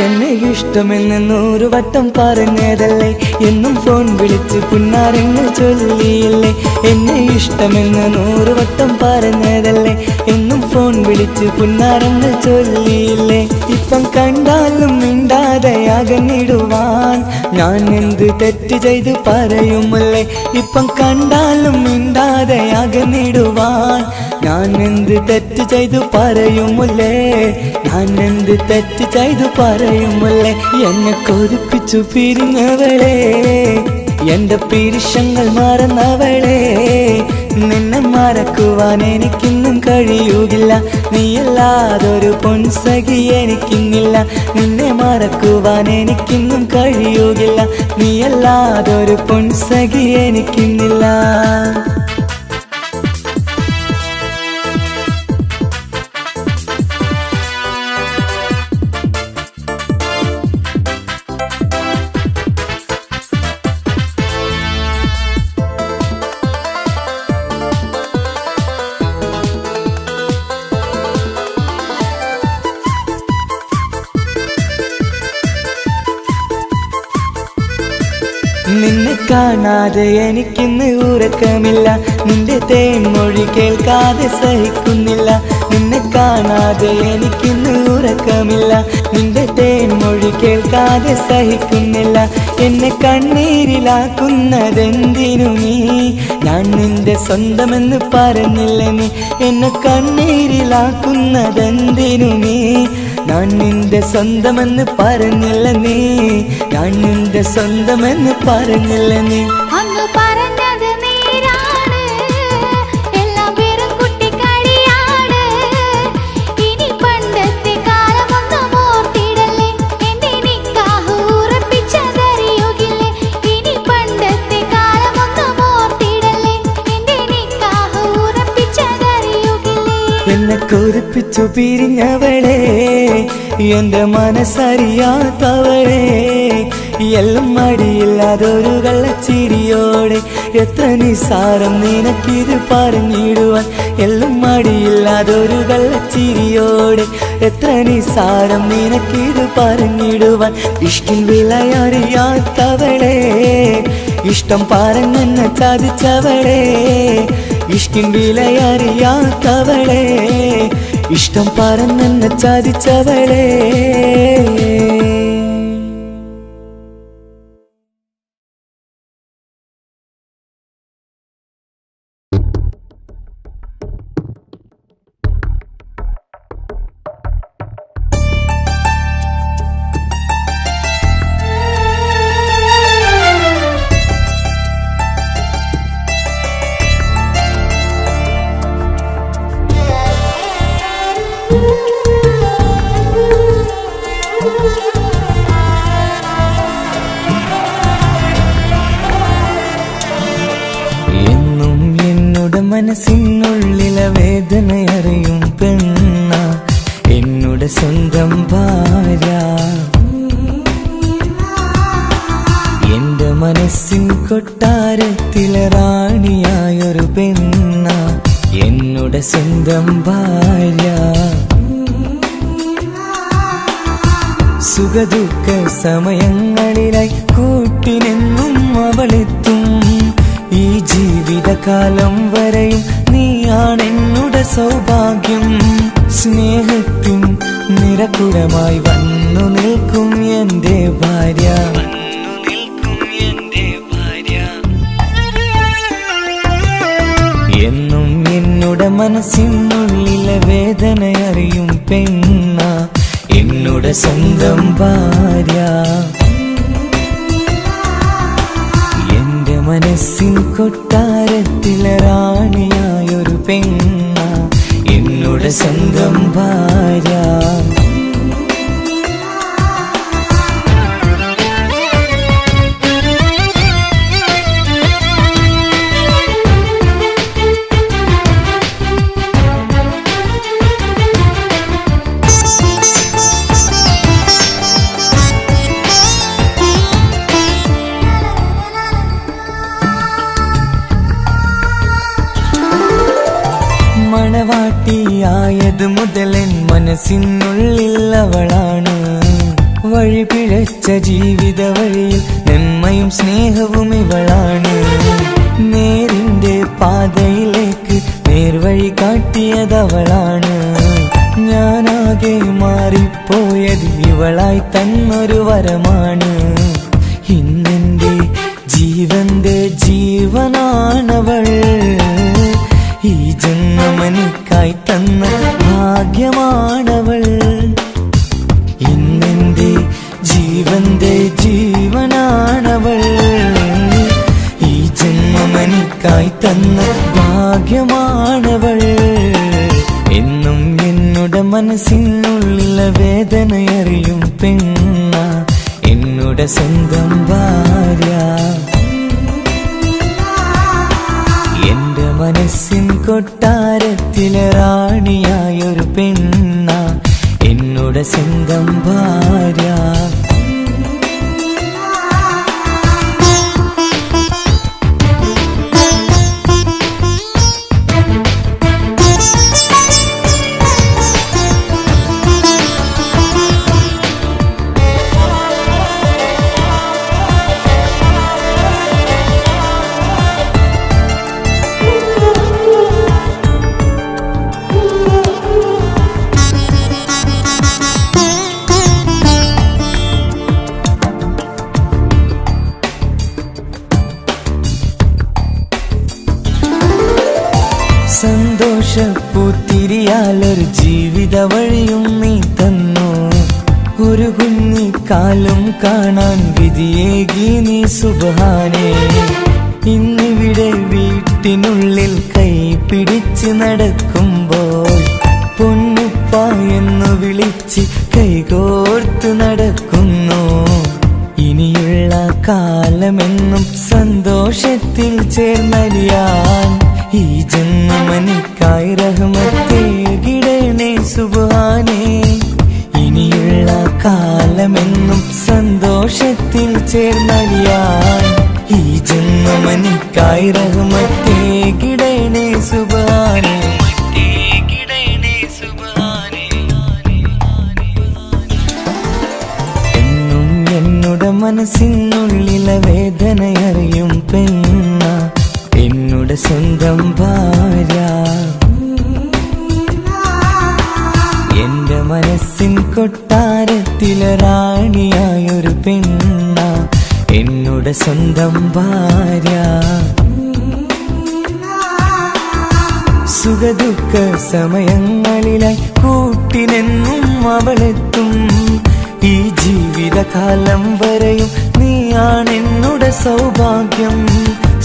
[SPEAKER 4] എന്നെ ഇഷ്ടമെന്ന് 100 വട്ടം പറഞ്ഞതല്ലേ, എന്നും ഫോൺ വിളിച്ച് പുന്നാരങ്ങൾ ചൊല്ലിയില്ലേ. എന്നെ ഇഷ്ടമെന്ന് 100 വട്ടം പറഞ്ഞതല്ലേ, എന്നും ഫോൺ വിളിച്ച് പുന്നാരങ്ങൾ ചൊല്ലിയില്ലേ. ഇപ്പം കണ്ടാലും മിണ്ടാതെ അകന്നിടുവാൻ ഞാൻ എന്ത് തെറ്റ് ചെയ്ത് പറയുമല്ലേ. ഇപ്പം കണ്ടാലും മിണ്ടാതെ അകന്നിടുവാൻ ഞാൻ എന്ത് തെറ്റ് ചെയ്തു പറയുമല്ലേ, ഞാൻ എന്ത് തെറ്റ് ചെയ്തു പറയുമല്ലേ. എന്നെ കൊതിപ്പിച്ചു പിരിഞ്ഞവളെ, എന്റെ പീരുഷങ്ങൾ മറന്നവളെ, നിന്നെ മറക്കുവാൻ എനിക്കിന്നും കഴിയുകില്ല, നീയല്ലാതൊരു പൊൻസഖി എനിക്കിന്നില്ല. നിന്നെ മറക്കുവാൻ എനിക്കിന്നും കഴിയുകില്ല, നീയല്ലാതൊരു പൊൻസഖി എനിക്കിന്നില്ല. നിന്നെ കാണാതെ എനിക്കിന്ന് ഉറക്കമില്ല, നിന്റെ തേൻമൊഴി കേൾക്കാതെ സഹിക്കുന്നില്ല. നിന്നെ കാണാതെ എനിക്കിന്ന് ഉറക്കമില്ല, നിന്റെ തേൻമൊഴി കേൾക്കാതെ സഹിക്കുന്നില്ല. എന്നെ കണ്ണീരിലാക്കുന്നതെന്തിനു നീ, ഞാൻ നിന്റെ സ്വന്തമെന്ന് പറഞ്ഞില്ല നീ. എന്നെ കണ്ണീരിലാക്കുന്നതെന്തിനു നീ, ഞാൻ നിന്റെ സ്വന്തമെന്ന് പറഞ്ഞില്ല നീ, ഞാൻ നിന്റെ സ്വന്തമെന്ന് പറഞ്ഞില്ല നീ.
[SPEAKER 3] അങ്ങ് പറഞ്ഞത് നേരാണ്, എല്ലാം വെറും കുട്ടിക്കളിയാണ്. ഇനി പണ്ടത്തെ കാലമൊന്നും ഓർത്തിടല്ലേ, എന്റെ നിക്കാഹ് ഉറപ്പിച്ചതറിയുകില്ലേ. ഇനി പണ്ടത്തെ കാലമൊന്നും ഓർത്തിടല്ലേ, എന്റെ നിക്കാഹ് ഉറപ്പിച്ചതറിയുകില്ലേ.
[SPEAKER 4] എന്നെ കൊതിപ്പിച്ചു പിരിഞ്ഞവളെ, എന്റെ മനസ്സറിയാത്തവളെ, എല്ലാം മടിയില്ലാതൊരു കള്ളച്ചിരിയോടെ, എത്ര നിസാരം നിനക്കിത് പറഞ്ഞിടുവാൻ. എല്ലാം മടിയില്ലാതൊരു കള്ളച്ചിരിയോടെ, എത്ര നിസാരം നിനക്കിത് പറഞ്ഞിടുവാൻ. ഇഷ്കിൻ വിലയറിയാത്തവളെ, ഇഷ്ടം പറഞ്ഞെന്നെ ചതിച്ചവളെ, ഇഷ്കിൻ വിലയറിയാത്തവളെ, ഇഷ്ടം പറഞ്ഞെന്നെ ചതിച്ചവളെ. മനസ്സിനുള്ളിലെ വേദനയറിയും പെണ്ണ, എന്നുടെ സ്വന്തം ഭാര്യ. എന്റെ മനസ്സിൻ കൊട്ടാരത്തിലെ റാണിയായൊരു പെണ്ണ, എന്നുടെ സ്വന്തം ഭാര്യ. സുഖദുഃഖ സമയങ്ങളിലായി കൂട്ടിനെന്നും അവളെത്തും. ഈ ജീവിതകാലം വരെയും നീയാണെന്നുടെ സൗഭാഗ്യം. സ്നേഹത്തിൻ നിറകുടമായി വന്നു നിൽക്കും എന്റെ ഭാര്യ. എന്നും എന്നുടെ മനസ്സിനുള്ളിലെ വേദനയറിയും പെണ്ണ എന്നുടെ സ്വന്തം ഭാര്യ. എന്റെ മനസ്സിൻ കൊട്ടാരത്തിലെ റാണിയായൊരു പെണ്ണ എന്നുടെ സ്വന്തം ഭാര്യ. മണവാട്ടിയായത് മുതലൻ മനസ്സിനുള്ളിൽ അവളാണ്. വഴി പിഴച്ച ജീവിത വഴിയിൽ നന്മയും സ്നേഹവും ഇവളാണ്. നേരിന്റെ പാതയിലേക്ക് നേർവഴി കാട്ടിയതവളാണ്. ഞാനാകെ മാറിപ്പോയത് ഇവളായി തന്നൊരു വരമാണ്. ഇന്നെന്റെ ജീവന്റെ ജീവനാണവൾ. ഈ ജന്മമെനിക്കായി തന്ന ഭാഗ്യമാണവൾ. ഇന്നെന്റെ ജീവന്റെ ജീവനാണവൾ. ഈ ജന്മമെനിക്കായി തന്ന ഭാഗ്യമാണവൾ. എന്നും എന്നുടെ മനസ്സിനുള്ളിലെ വേദനയറിയും പെണ്ണ എന്നുടെ സ്വന്തം ഭാര്യ. എന്റെ മനസ്സിൻ കൊട്ടാരത്തിലെ റാണിയായൊരു പെണ്ണ എന്നുടെ സ്വന്തം ഭാര്യ. സന്തോഷപ്പൂത്തിരിയാലൊരു ജീവിത വഴിയും നീ തന്നു. ഒരു കുഞ്ഞിക്കാലും കാണാൻ വിധിയേകി നീ സുബ്ഹാനേ. ഇന്നിവിടെ വീട്ടിനുള്ളിൽ കൈ പിടിച്ച് നടക്കുമ്പോൾ പൊന്നുപ്പ എന്നു വിളിച്ച് കൈകോർത്ത് നടക്കുന്നു. ഇനിയുള്ള കാലമെന്നും സന്തോഷത്തിൽ ചേർന്നലിയാൻ ഈ ജന്മമെനിക്കായി റഹ്മത്തേകിടണേ സുബ്ഹാനേ. ഇനിയുള്ള കാലമെന്നും സന്തോഷത്തിൽ ചേർന്നലിയാൻ ഈ ജന്മമെനിക്കായി റഹ്മത്തേകിടണേ സുബ്ഹാനേ. എന്നും എന്നുടെ മനസ്സിനുള്ളിലെ വേദനയറിയും പെണ്ണ എന്നുടെ സ്വന്തം ഭാര്യ. എന്റെ മനസ്സിൻ കൊട്ടാരത്തിലെ റാണിയായൊരു പെണ്ണ എന്നുടെ സ്വന്തം ഭാര്യ. സുഖദുഃഖ സമയങ്ങളിലായി കൂട്ടിനെന്നും അവളെത്തും. ഈ ജീവിതകാലം വരെയും നീയാണെന്നുടെ സൗഭാഗ്യം.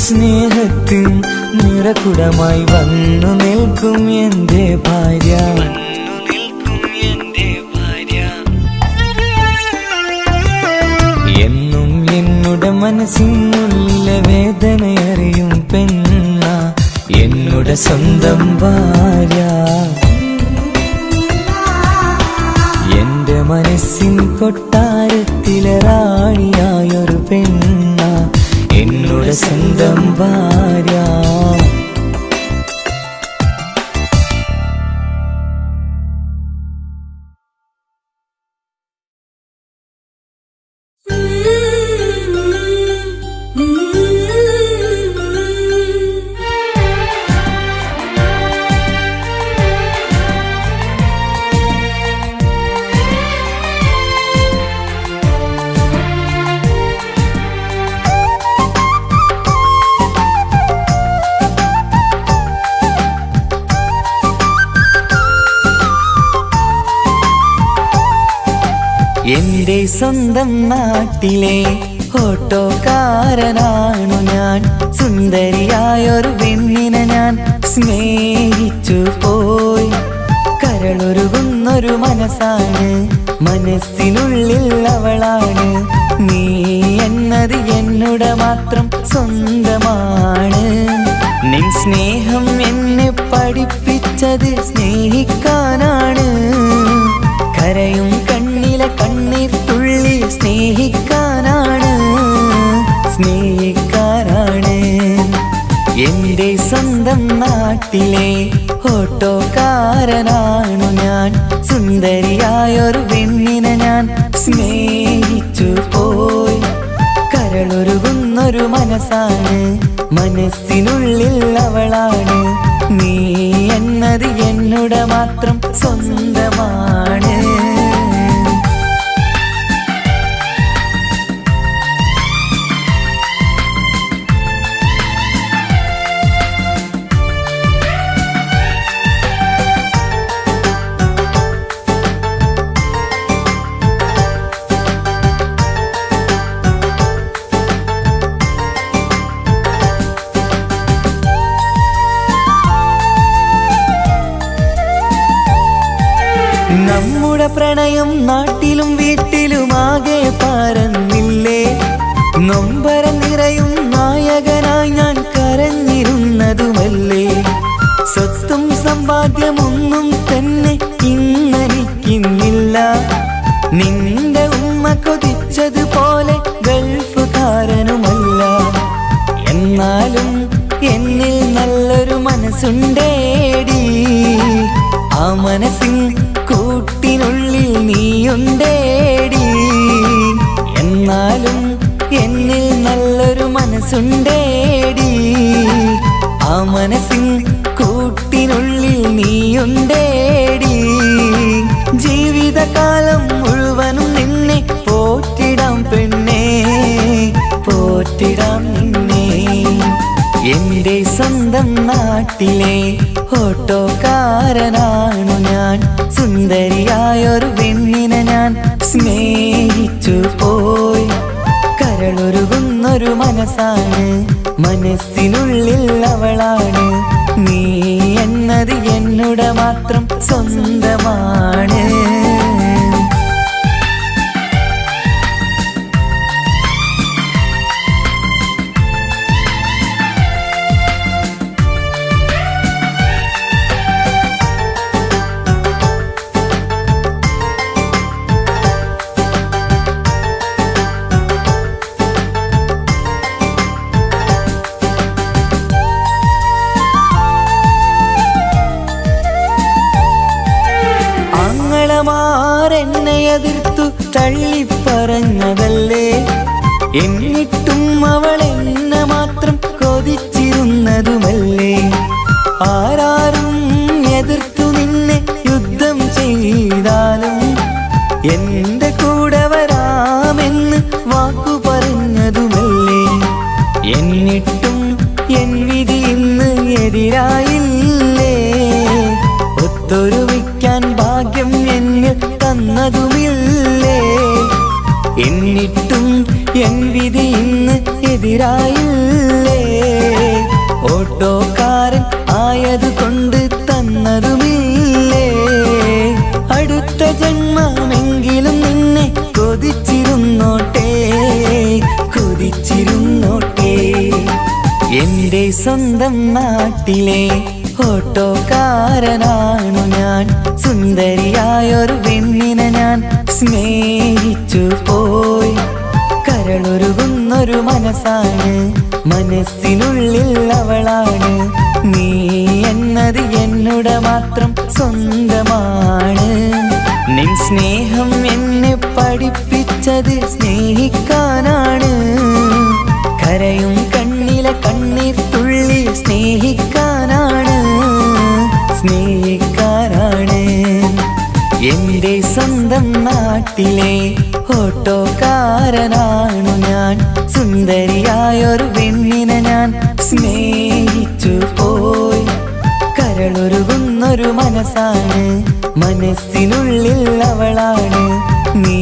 [SPEAKER 4] സ്നേഹത്തിൻ നിറകുടമായി വന്നു നിൽക്കും എന്റെ ഭാര്യ. എന്നും എന്നുടെ മനസ്സിനുള്ളിലെ വേദനയറിയും പെണ്ണ എന്നുടെ സ്വന്തം ഭാര്യ. എന്റെ മനസ്സിൻ കൊട്ടാരത്തിലെ റാണിയായൊരു പെണ്ണ എന്നുടെ സ്വന്തം ഭാര്യ. എൻ്റെ സ്വന്തം നാട്ടിലെ ഓട്ടോക്കാരനാണു ഞാൻ. സുന്ദരിയായൊരു പെണ്ണിനെ ഞാൻ സ്നേഹിച്ചു പോയി. കരളൊരുകുന്നൊരു മനസ്സാണ്, മനസ്സിനുള്ളിൽ അവളാണ്. നീ എന്നത് എന്നുടെ മാത്രം സ്വന്തമാണ്. നിൻ സ്നേഹം എന്നെ പഠിപ്പിച്ചത് സ്നേഹിക്കാനാണ്. കരയും കണ്ണിലെ കണ്ണീർ തുള്ളി സ്നേഹിക്കാനാണ്, സ്നേഹിക്കാനാണ്. എൻ്റെ സ്വന്തം നാട്ടിലെ ഓട്ടോക്കാരനാണു ഞാൻ. സുന്ദരിയായൊരു പെണ്ണിനെ ഞാൻ സ്നേഹിച്ചു പോയി. കരളൊരുകുന്നൊരു മനസ്സാണ്, മനസ്സിനുള്ളിൽ അവളാണ്. നീ എന്നത് എന്നുടെ മാത്രം സ്വന്തമാണ്. നമ്മുടെ പ്രണയം നാട്ടിലും വീട്ടിലുമാകെ പരന്നില്ലേ. നൊമ്പര നിറയും നായകനായി ഞാൻ കരഞ്ഞിരുന്നതുമല്ലേ. സ്വത്തും സമ്പാദ്യമൊന്നും തന്നെ ഇന്നെനിക്കിന്നില്ല. നിന്റെ ഉമ്മ കൊതിച്ചതുപോലെ ഗൾഫുകാരനുമല്ല. എന്നാലും എന്നിൽ നല്ലൊരു മനസ്സുണ്ടേടി. ആ മനസ്സിൻ കൂട്ടിനുള്ളിൽ നീയുണ്ടേടി. എന്നാലും എന്നിൽ നല്ലൊരു മനസ്സുണ്ടേടി. ആ മനസ്സിൻ കൂട്ടിനുള്ളിൽ നീയുണ്ടേടി. ജീവിതകാലം മുഴുവനും നിന്നെ പോറ്റിടാം പെണ്ണേ, പോറ്റിടാം നിന്നെ. എൻ്റെ സ്വന്തം നാട്ടിലെ ഓട്ടോക്കാരനാണു ഞാൻ. സുന്ദരിയായൊരു പെണ്ണിനെ ഞാൻ സ്നേഹിച്ചു പോയി. കരളൊരുകുന്നൊരു മനസ്സാണ്, മനസ്സിനുള്ളിൽ അവളാണ്. നീ എന്നത് എന്നുടെ മാത്രം സ്വന്തമാണ്. എന്നെ എതിർത്തു തള്ളിപ്പറഞ്ഞതല്ലേ. എന്നിട്ടും അവൾ എന്നെ മാത്രം കൊതിച്ചിരുന്നതുമല്ലേ. ആരാരും എതിർത്തു നിന്നെ യുദ്ധം ചെയ്താലും എൻ്റെ കൂടെ വരാമെന്ന് വാക്കു പറഞ്ഞതുമല്ലേ. എന്നിട്ടും എൻ വിധി ഇന്ന് എതിരായില്ലേ. ഒത്തൊരുമിക്കാൻ ഭാഗ്യം എന്നിൽ തന്നതുമില്ലേ. എന്നിട്ടും എൻ വിധി ഇന്ന് എതിരായില്ലേ. ഓട്ടോക്കാരൻ ആയതുകൊണ്ട് തന്നതുമില്ലേ. അടുത്ത ജന്മമെങ്കിലും നിന്നെ കൊതിച്ചിരുന്നോട്ടെ, കൊതിച്ചിരുന്നോട്ടെ. എൻ്റെ സ്വന്തം നാട്ടിലെ ഓട്ടോക്കാരനാണു ഞാൻ. സുന്ദരിയായൊരു പെണ്ണിനെ ഞാൻ സ്നേഹിച്ചു പോയി. കരളൊരുകുന്നൊരു മനസ്സാണ്, മനസ്സിനുള്ളിൽ അവളാണ്. നീ എന്നത് എന്നുടെ മാത്രം സ്വന്തമാണ്. നിൻ സ്നേഹം എന്നെ പഠിപ്പിച്ചത് സ്നേഹിക്കാനാണ്. കരയും കണ്ണിലെ കണ്ണീർ തുള്ളി സ്നേഹിക്കാനാണ്, സ്നേഹിക്കാനാണ്. എൻ്റെ സ്വന്തം നാട്ടിലെ ഓട്ടോക്കാരനാണു ഞാൻ. സുന്ദരിയായൊരു പെണ്ണിനെ ഞാൻ സ്നേഹിച്ചു പോയി. കരളൊരുകുന്നൊരു മനസ്സാണ്, മനസ്സിനുള്ളിൽ അവളാണ്. നീ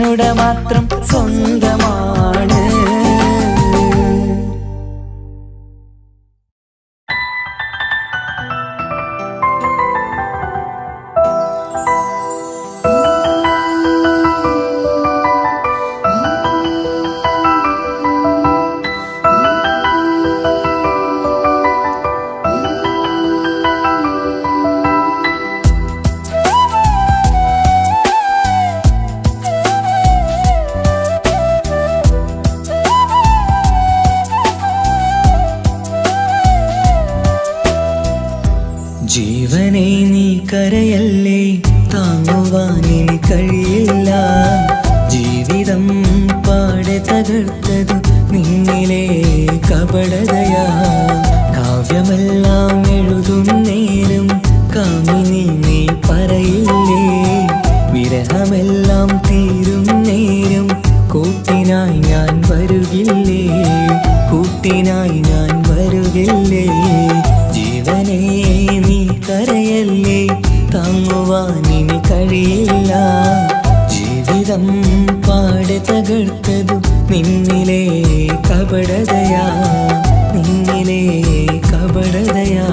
[SPEAKER 4] എന്നുടെ മാത്രം സ്വന്തമാണ്. ജീവനെ നീ കരയല്ലേ, താങ്ങുവാനിനി കഴിയില്ല. ജീവിതം പാടെ തകർത്തതു നിന്നിലെ കപടതയാ. കാവ്യമെല്ലാം എഴുതും നേരം കാമിനി നീ പറയില്ലേ. വിരഹമെല്ലാം തീരും നേരം കൂട്ടിനായി ഞാൻ വരുകില്ലേ, കൂട്ടിനായി ഞാൻ വരുകില്ലേ. ജീവനേ നീ കരയല്ലേ, താങ്ങുവാനിനി കഴിയില്ല. ജീവിതം പാടെ തകർത്തതു നിന്നിലെ കപടതയാ, നിന്നിലെ കപടതയാ.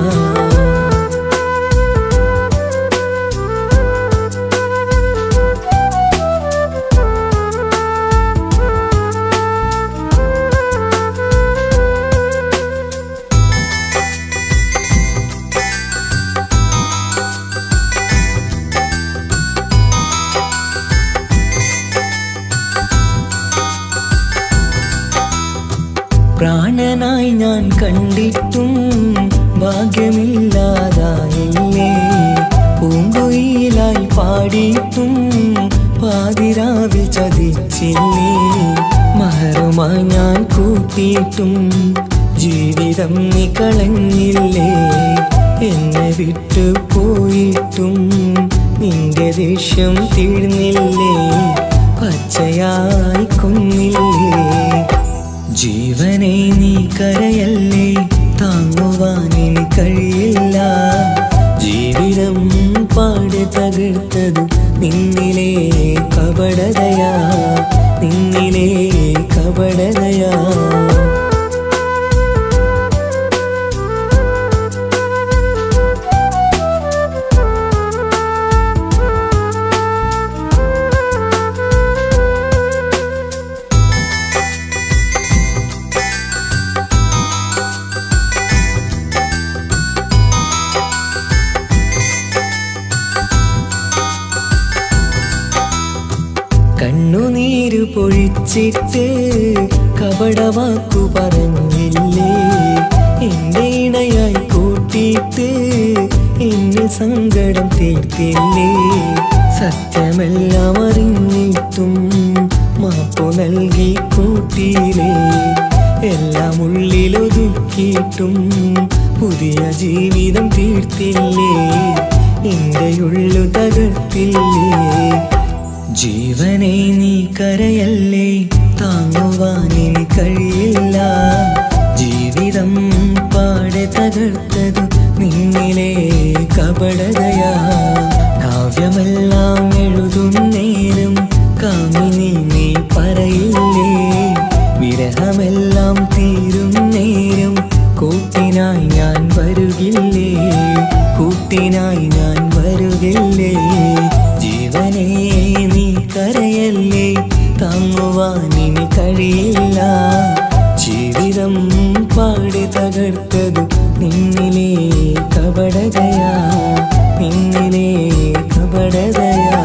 [SPEAKER 4] പ്രാണനായി ഞാൻ കണ്ടിട്ടും ഭാഗ്യമില്ലാതായില്ലേ. പൂങ്കുയിലായി പാടിയിട്ടും പാതിരാവിൽ ചതിച്ചില്ലേ. മഹറുമായി ഞാൻ കൂട്ടിയിട്ടും ജീവിതം നീ കളഞ്ഞില്ലേ. എന്നെ വിട്ടു പോയിട്ടും നിന്റെ ദേഷ്യം തീർന്നില്ലേ, പച്ചയായി കൊന്നില്ലേ. ജീവനെ നീ കരയല്ലേ, താങ്ങുവാനിനി കഴിയില്ല. ജീവിതം പാടെ തകർത്തതു നിന്നിലെ കപടതയാ, നിന്നിലെ കപടതയാ. കണ്ണുനീര് പൊഴിച്ചിട്ട് കപടവാക്കു പറഞ്ഞില്ലേ. എന്റെ ഇണയായി കൂട്ടിയിട്ട് എന്നിൽ സങ്കടം തീർത്തില്ലേ. സത്യമെല്ലാം അറിഞ്ഞിട്ടും മാപ്പു നൽകി കൂട്ടിയില്ലേ. എല്ലാം ഉള്ളിലൊതുക്കിയിട്ടും പുതിയ ജീവിതം തീർത്തില്ലേ. എന്റെ ഉള്ളു തകർത്തില്ലേ. ജീവനെ നീ കരയല്ലേ, താങ്ങുവാനിനി കഴിയില്ല. ജീവിതം പാടെ തകർത്തതു നിന്നിലെ കപടതയാ. കാവ്യമെല്ലാം എഴുതും നേരം കാമിനി നീ പറയില്ലേ. വിരഹമെല്ലാം തീരും നേരം കൂട്ടിനായി ഞാൻ വരുകില്ലേ, കൂട്ടിനായി ഞാൻ വരുകില്ലേ. ജീവനേ നീ കരയല്ലേ, താങ്ങുവാനിനി കഴിയില്ല. ജീവിതം പാടെ തകർത്തതു നിന്നിലെ കപടതയാ, നിന്നിലെ കപടതയാ.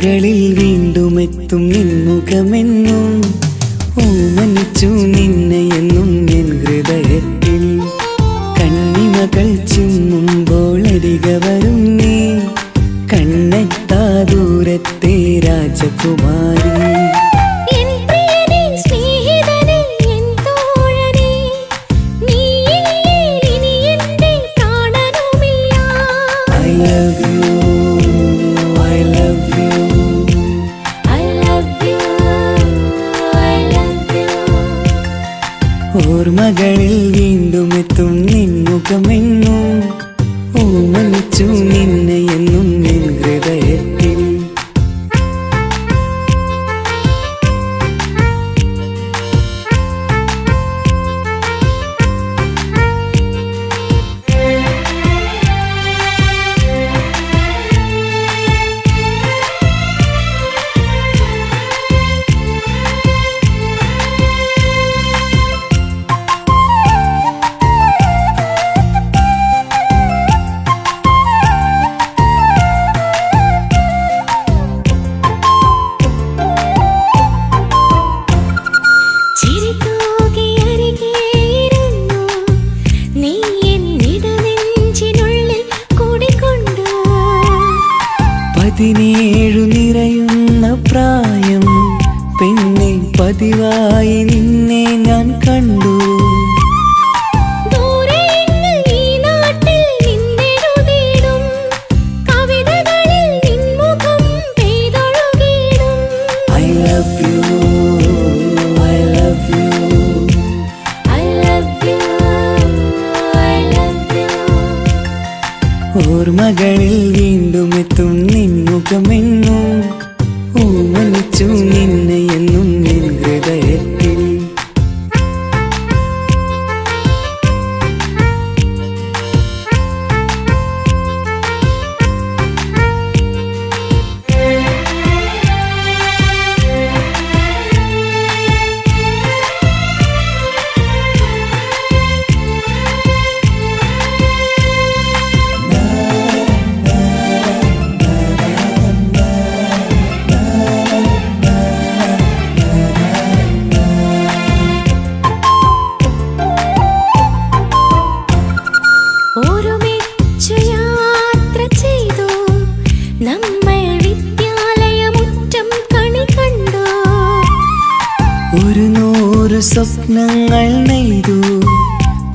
[SPEAKER 4] ഓർമ്മകളിൽ വീണ്ടും എത്തും നിൻമുഖമെന്നും ഓമനിച്ചു നിന്നെ എന്നും എൻ ഹൃദയത്തിൽ കണ്ണിമകൾ ചിമ്മുമ്പോൾ അരികെ വരും നീ കണ്ണെത്താ ദൂരത്തെ രാജകുമാരി ഓർമ്മകളിൽ വീണ്ടും എത്തും നിൻമുഖമെന്നും ഓമനിച്ചു നിന്നെ എന്നും എൻ ഹൃദയത്തിൽ പതിനേഴു നിറയുന്ന പ്രായം പെണ്ണെ പതിവായി നിന്നെ ഞാൻ കണ്ടു ഓർമ്മകളിൽ വീണ്ടും എത്തും നിൻമുഖമെന്നും ഓമനിച്ചു നിന്നെ എന്നും എൻ ഹൃദയത്തിൽ ഒരു നൂറ് സ്വപ്നങ്ങൾ നെയ്തു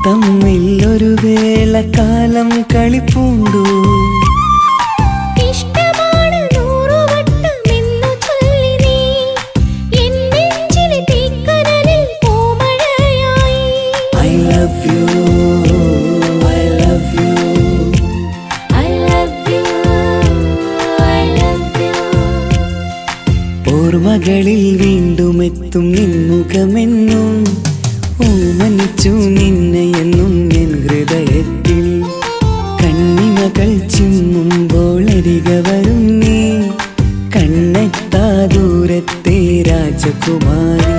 [SPEAKER 4] തമ്മിൽ ഒരു വേള കാലം കളിപ്പൂണ്ടു ഓർമ്മകളിൽ വീണ്ടും എത്തും നിൻമുഖമെന്നും ഓമനിച്ചു നിന്നെ എന്നും എൻ ഹൃദയത്തിൽ കണ്ണിമകൾ ചിമ്മുമ്പോൾ അരികെ വരും നീ കണ്ണെത്താ ദൂരത്തെ രാജകുമാരി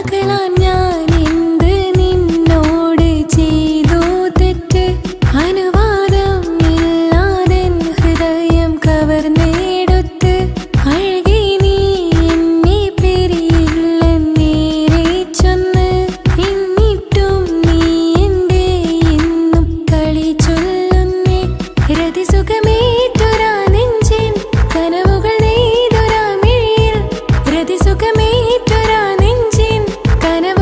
[SPEAKER 3] മകളാൻ ഞാൻ എന്ത് നിന്നോട് ചെയ്തു തെറ്റ് അനുവാദം ഇല്ലാതെ ഹൃദയം കവർന്നെടുത്ത് അഴകി നീ എന്നെ പെരിയില്ലെന്നേറെ ചൊന്ന് എന്നിട്ടും നീ എന്റെ എന്നും കളി ചൊല്ലുന്നേ രതിസുഖമേറ്റൊരാ നെഞ്ചിൻ കനവുകൾ നെയ്തൊരാ മിഴിയിൽ രതിസുഖമേറ്റൊരാ നെഞ്ചിൻ കനവ്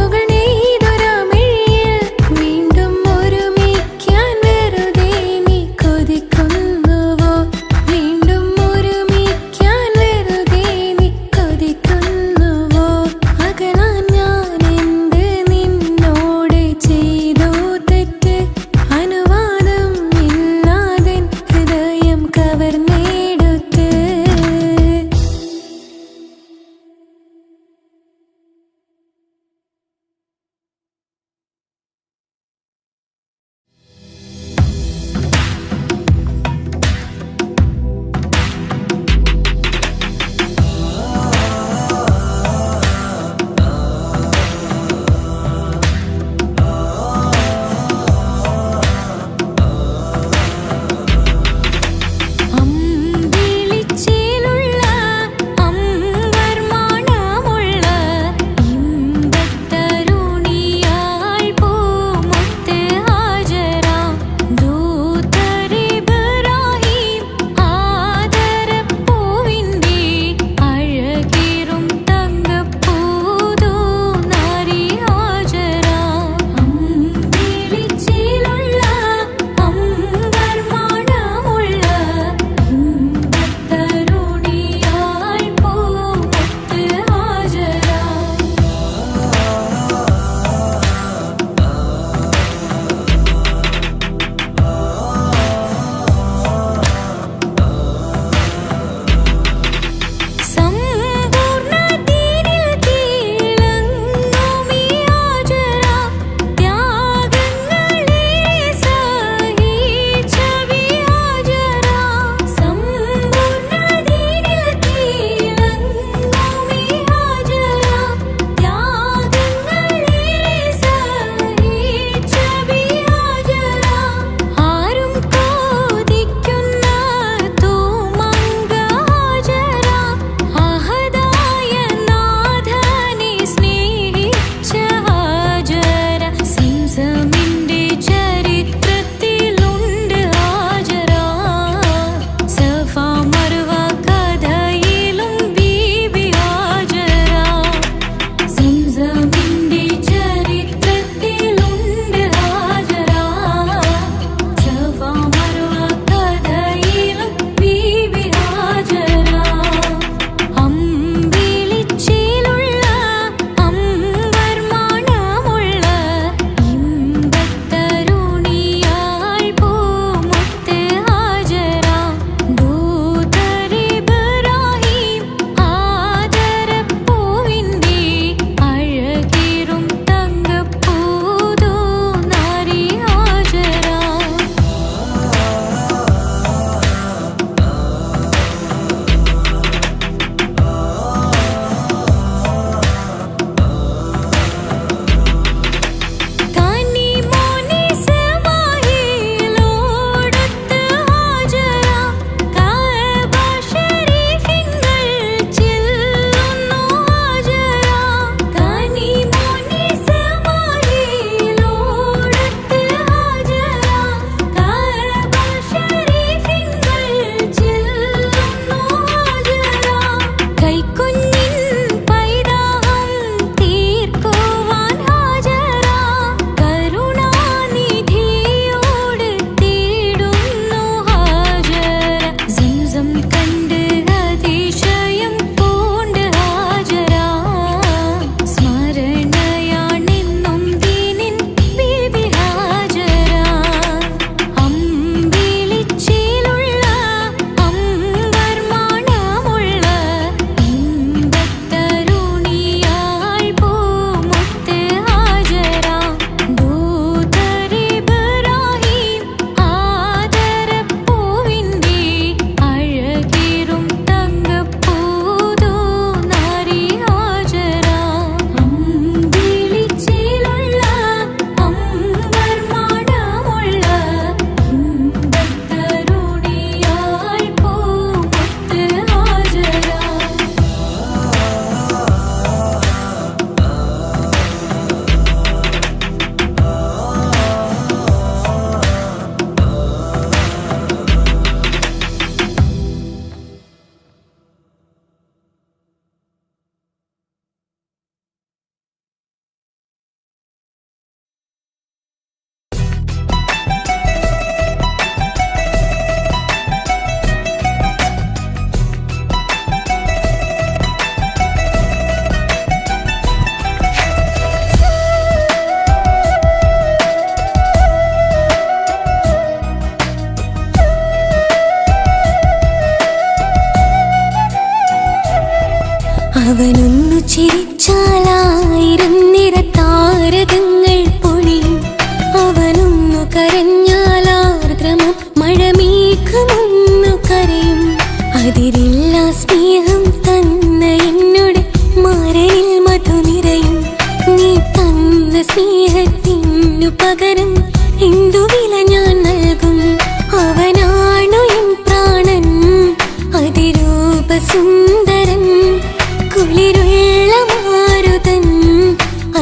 [SPEAKER 3] സ്നേഹത്തിനു പകരം എന്തു വില ഞാൻ നൽകും? അവനാണു എൻ പ്രാണൻ, അതിരൂപസുന്ദരൻ, കുളിരുള്ള മാരുതൻ,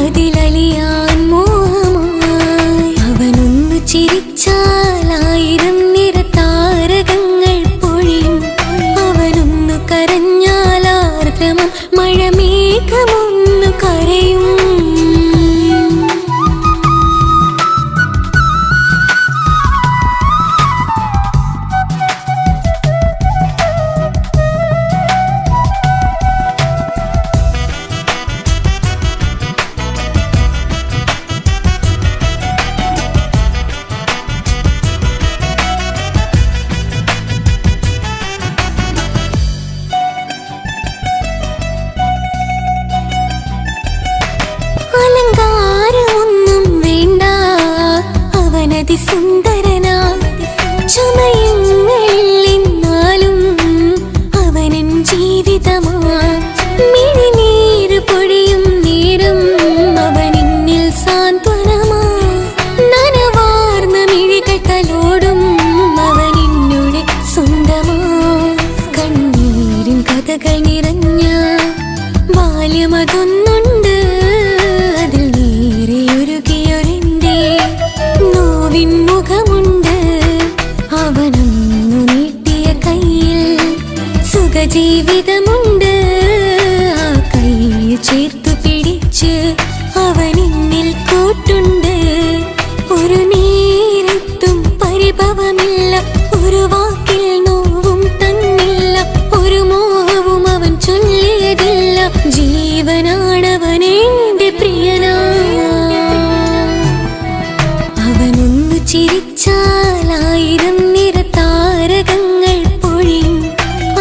[SPEAKER 3] അതിലലിയാൻ മോഹമായി. അവനൊന്നു ചിരിച്ചാൽ 1000 നിറതാരകങ്ങൾ പൊഴിയും. അവനൊന്നു കരഞ്ഞാൽ ആർദ്രമം മഴമേഘമൊന്നു കരയും. അലങ്കാരമൊന്നും വേണ്ട, അവനതിസുന്ദരനാ. ചമയങ്ങളിൽ എന്നാലും അവനൻ ജീവിതമാ. മിഴിനീര് പൊഴിയും നേരം അവനെന്നിൽ സാന്ത്വനമാ. നനവാർന്ന മിഴികൾ തലോടും അവനെന്നുടെ സ്വന്തമാ. കണ്ണീരിൻ കഥകൾ നിറഞ്ഞ ബാല്യമതൊന്നുണ്ട്, അതിൽ നീരെയൊരുകിയൊരെന്റെ നോവിൻ മുഖമുണ്ട്. അവനൊന്നു നീട്ടിയ കയ്യിൽ സുഖജീവിതമുണ്ട്. ആ കൈ ചേർത്തു പിടിച്ച് അവനെന്നിൽ കൂട്ടുണ്ട്. ഒരു നേരത്തും പരിഭവമില്ല, ഒരു വാക്കിൽ നോവും തന്നില്ല, ഒരു മോഹവും അവൻ ചൊല്ലിയതില്ല. ജീവനാണവനെന്റെ പ്രിയനാ. അവനൊന്നു ചിരിച്ചാൽ 1000 നിറതാരകങ്ങൾ പൊഴിയും.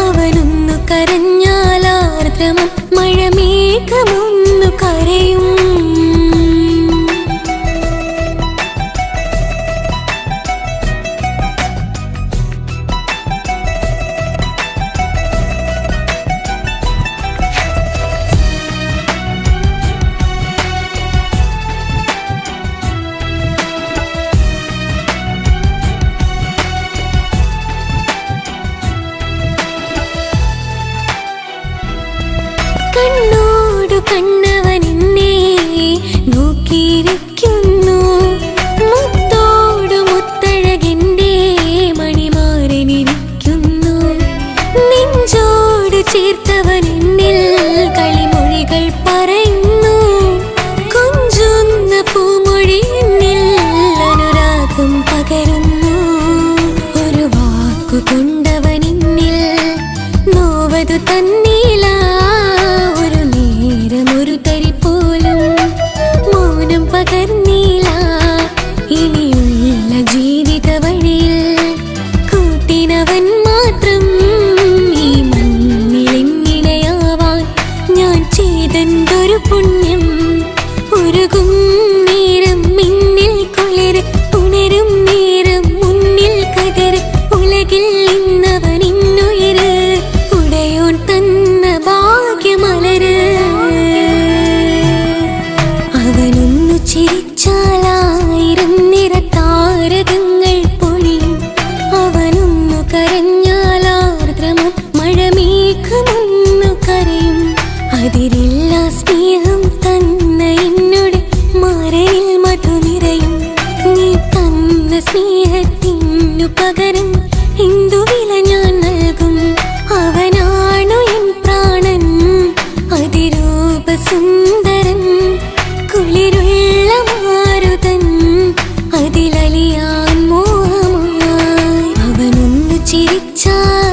[SPEAKER 3] അവനൊന്നു കരഞ്ഞാൽ ആർദ്രമം മഴമേഘമൊന്നു കരയും. കണ്ണോടു കണ്ണവനെന്നെ നോക്കിയിരിക്കുന്നു. മുത്തോടു മുത്തഴകെന്റെ മണിമാരനിരിക്കുന്നു. നെഞ്ചോട് ചേർത്തവനെന്നിൽ കളിമൊഴികൾ പറയുന്നു. കൊഞ്ചുന്ന പൂമൊഴി എന്നിൽ അനുരാഗം പകരുന്നു. ഒരു വാക്കു കൊണ്ടവനെന്നിൽ നോവതു തന്നില്ല. ഒരു നേരമൊരു തരി പോലും മൗനം പകർന്നില്ല. ഇനിയുള്ള ജീവിത വഴിയിൽ കൂട്ടിനവൻ മാത്രം. ഈ മണ്ണിലെങ്ങിണയാവാൻ ഞാൻ ചെയ്തെന്തൊരു പുണ്യം. ഉരുകും നേരം മിന്നിൽ കുളിര്, ഉണരും നേരം മുന്നിൽ കതിര്. ഉലകിൽ ഇന്നവൻ ഇന്നുയിര്, ഉടയോൻ തന്ന ഭാഗ്യമലര്. അവനൊന്നു ചിരിച്ചാൽ 1000 നിറതാരകങ്ങൾ പൊഴിയും. അവനൊന്നു കരഞ്ഞാൽ ആർദ്രമം മഴമേഘമൊന്നു കരയും. അതിരില്ല സ്നേഹം തന്ന എന്നോട് മാരനിൽ മധു നിറയും. നീ തന്ന സ്നേഹത്തിനു പകരം എന്തു വില ഞാൻ നൽകും? അവനാണു എൻ പ്രാണൻ, അതിരൂപസുന്ദരൻ, കുളിരുള്ള മാരുതൻ, അതിലലിയാൻ മോഹമായി. അവനൊന്നു ചിരിച്ചാൽ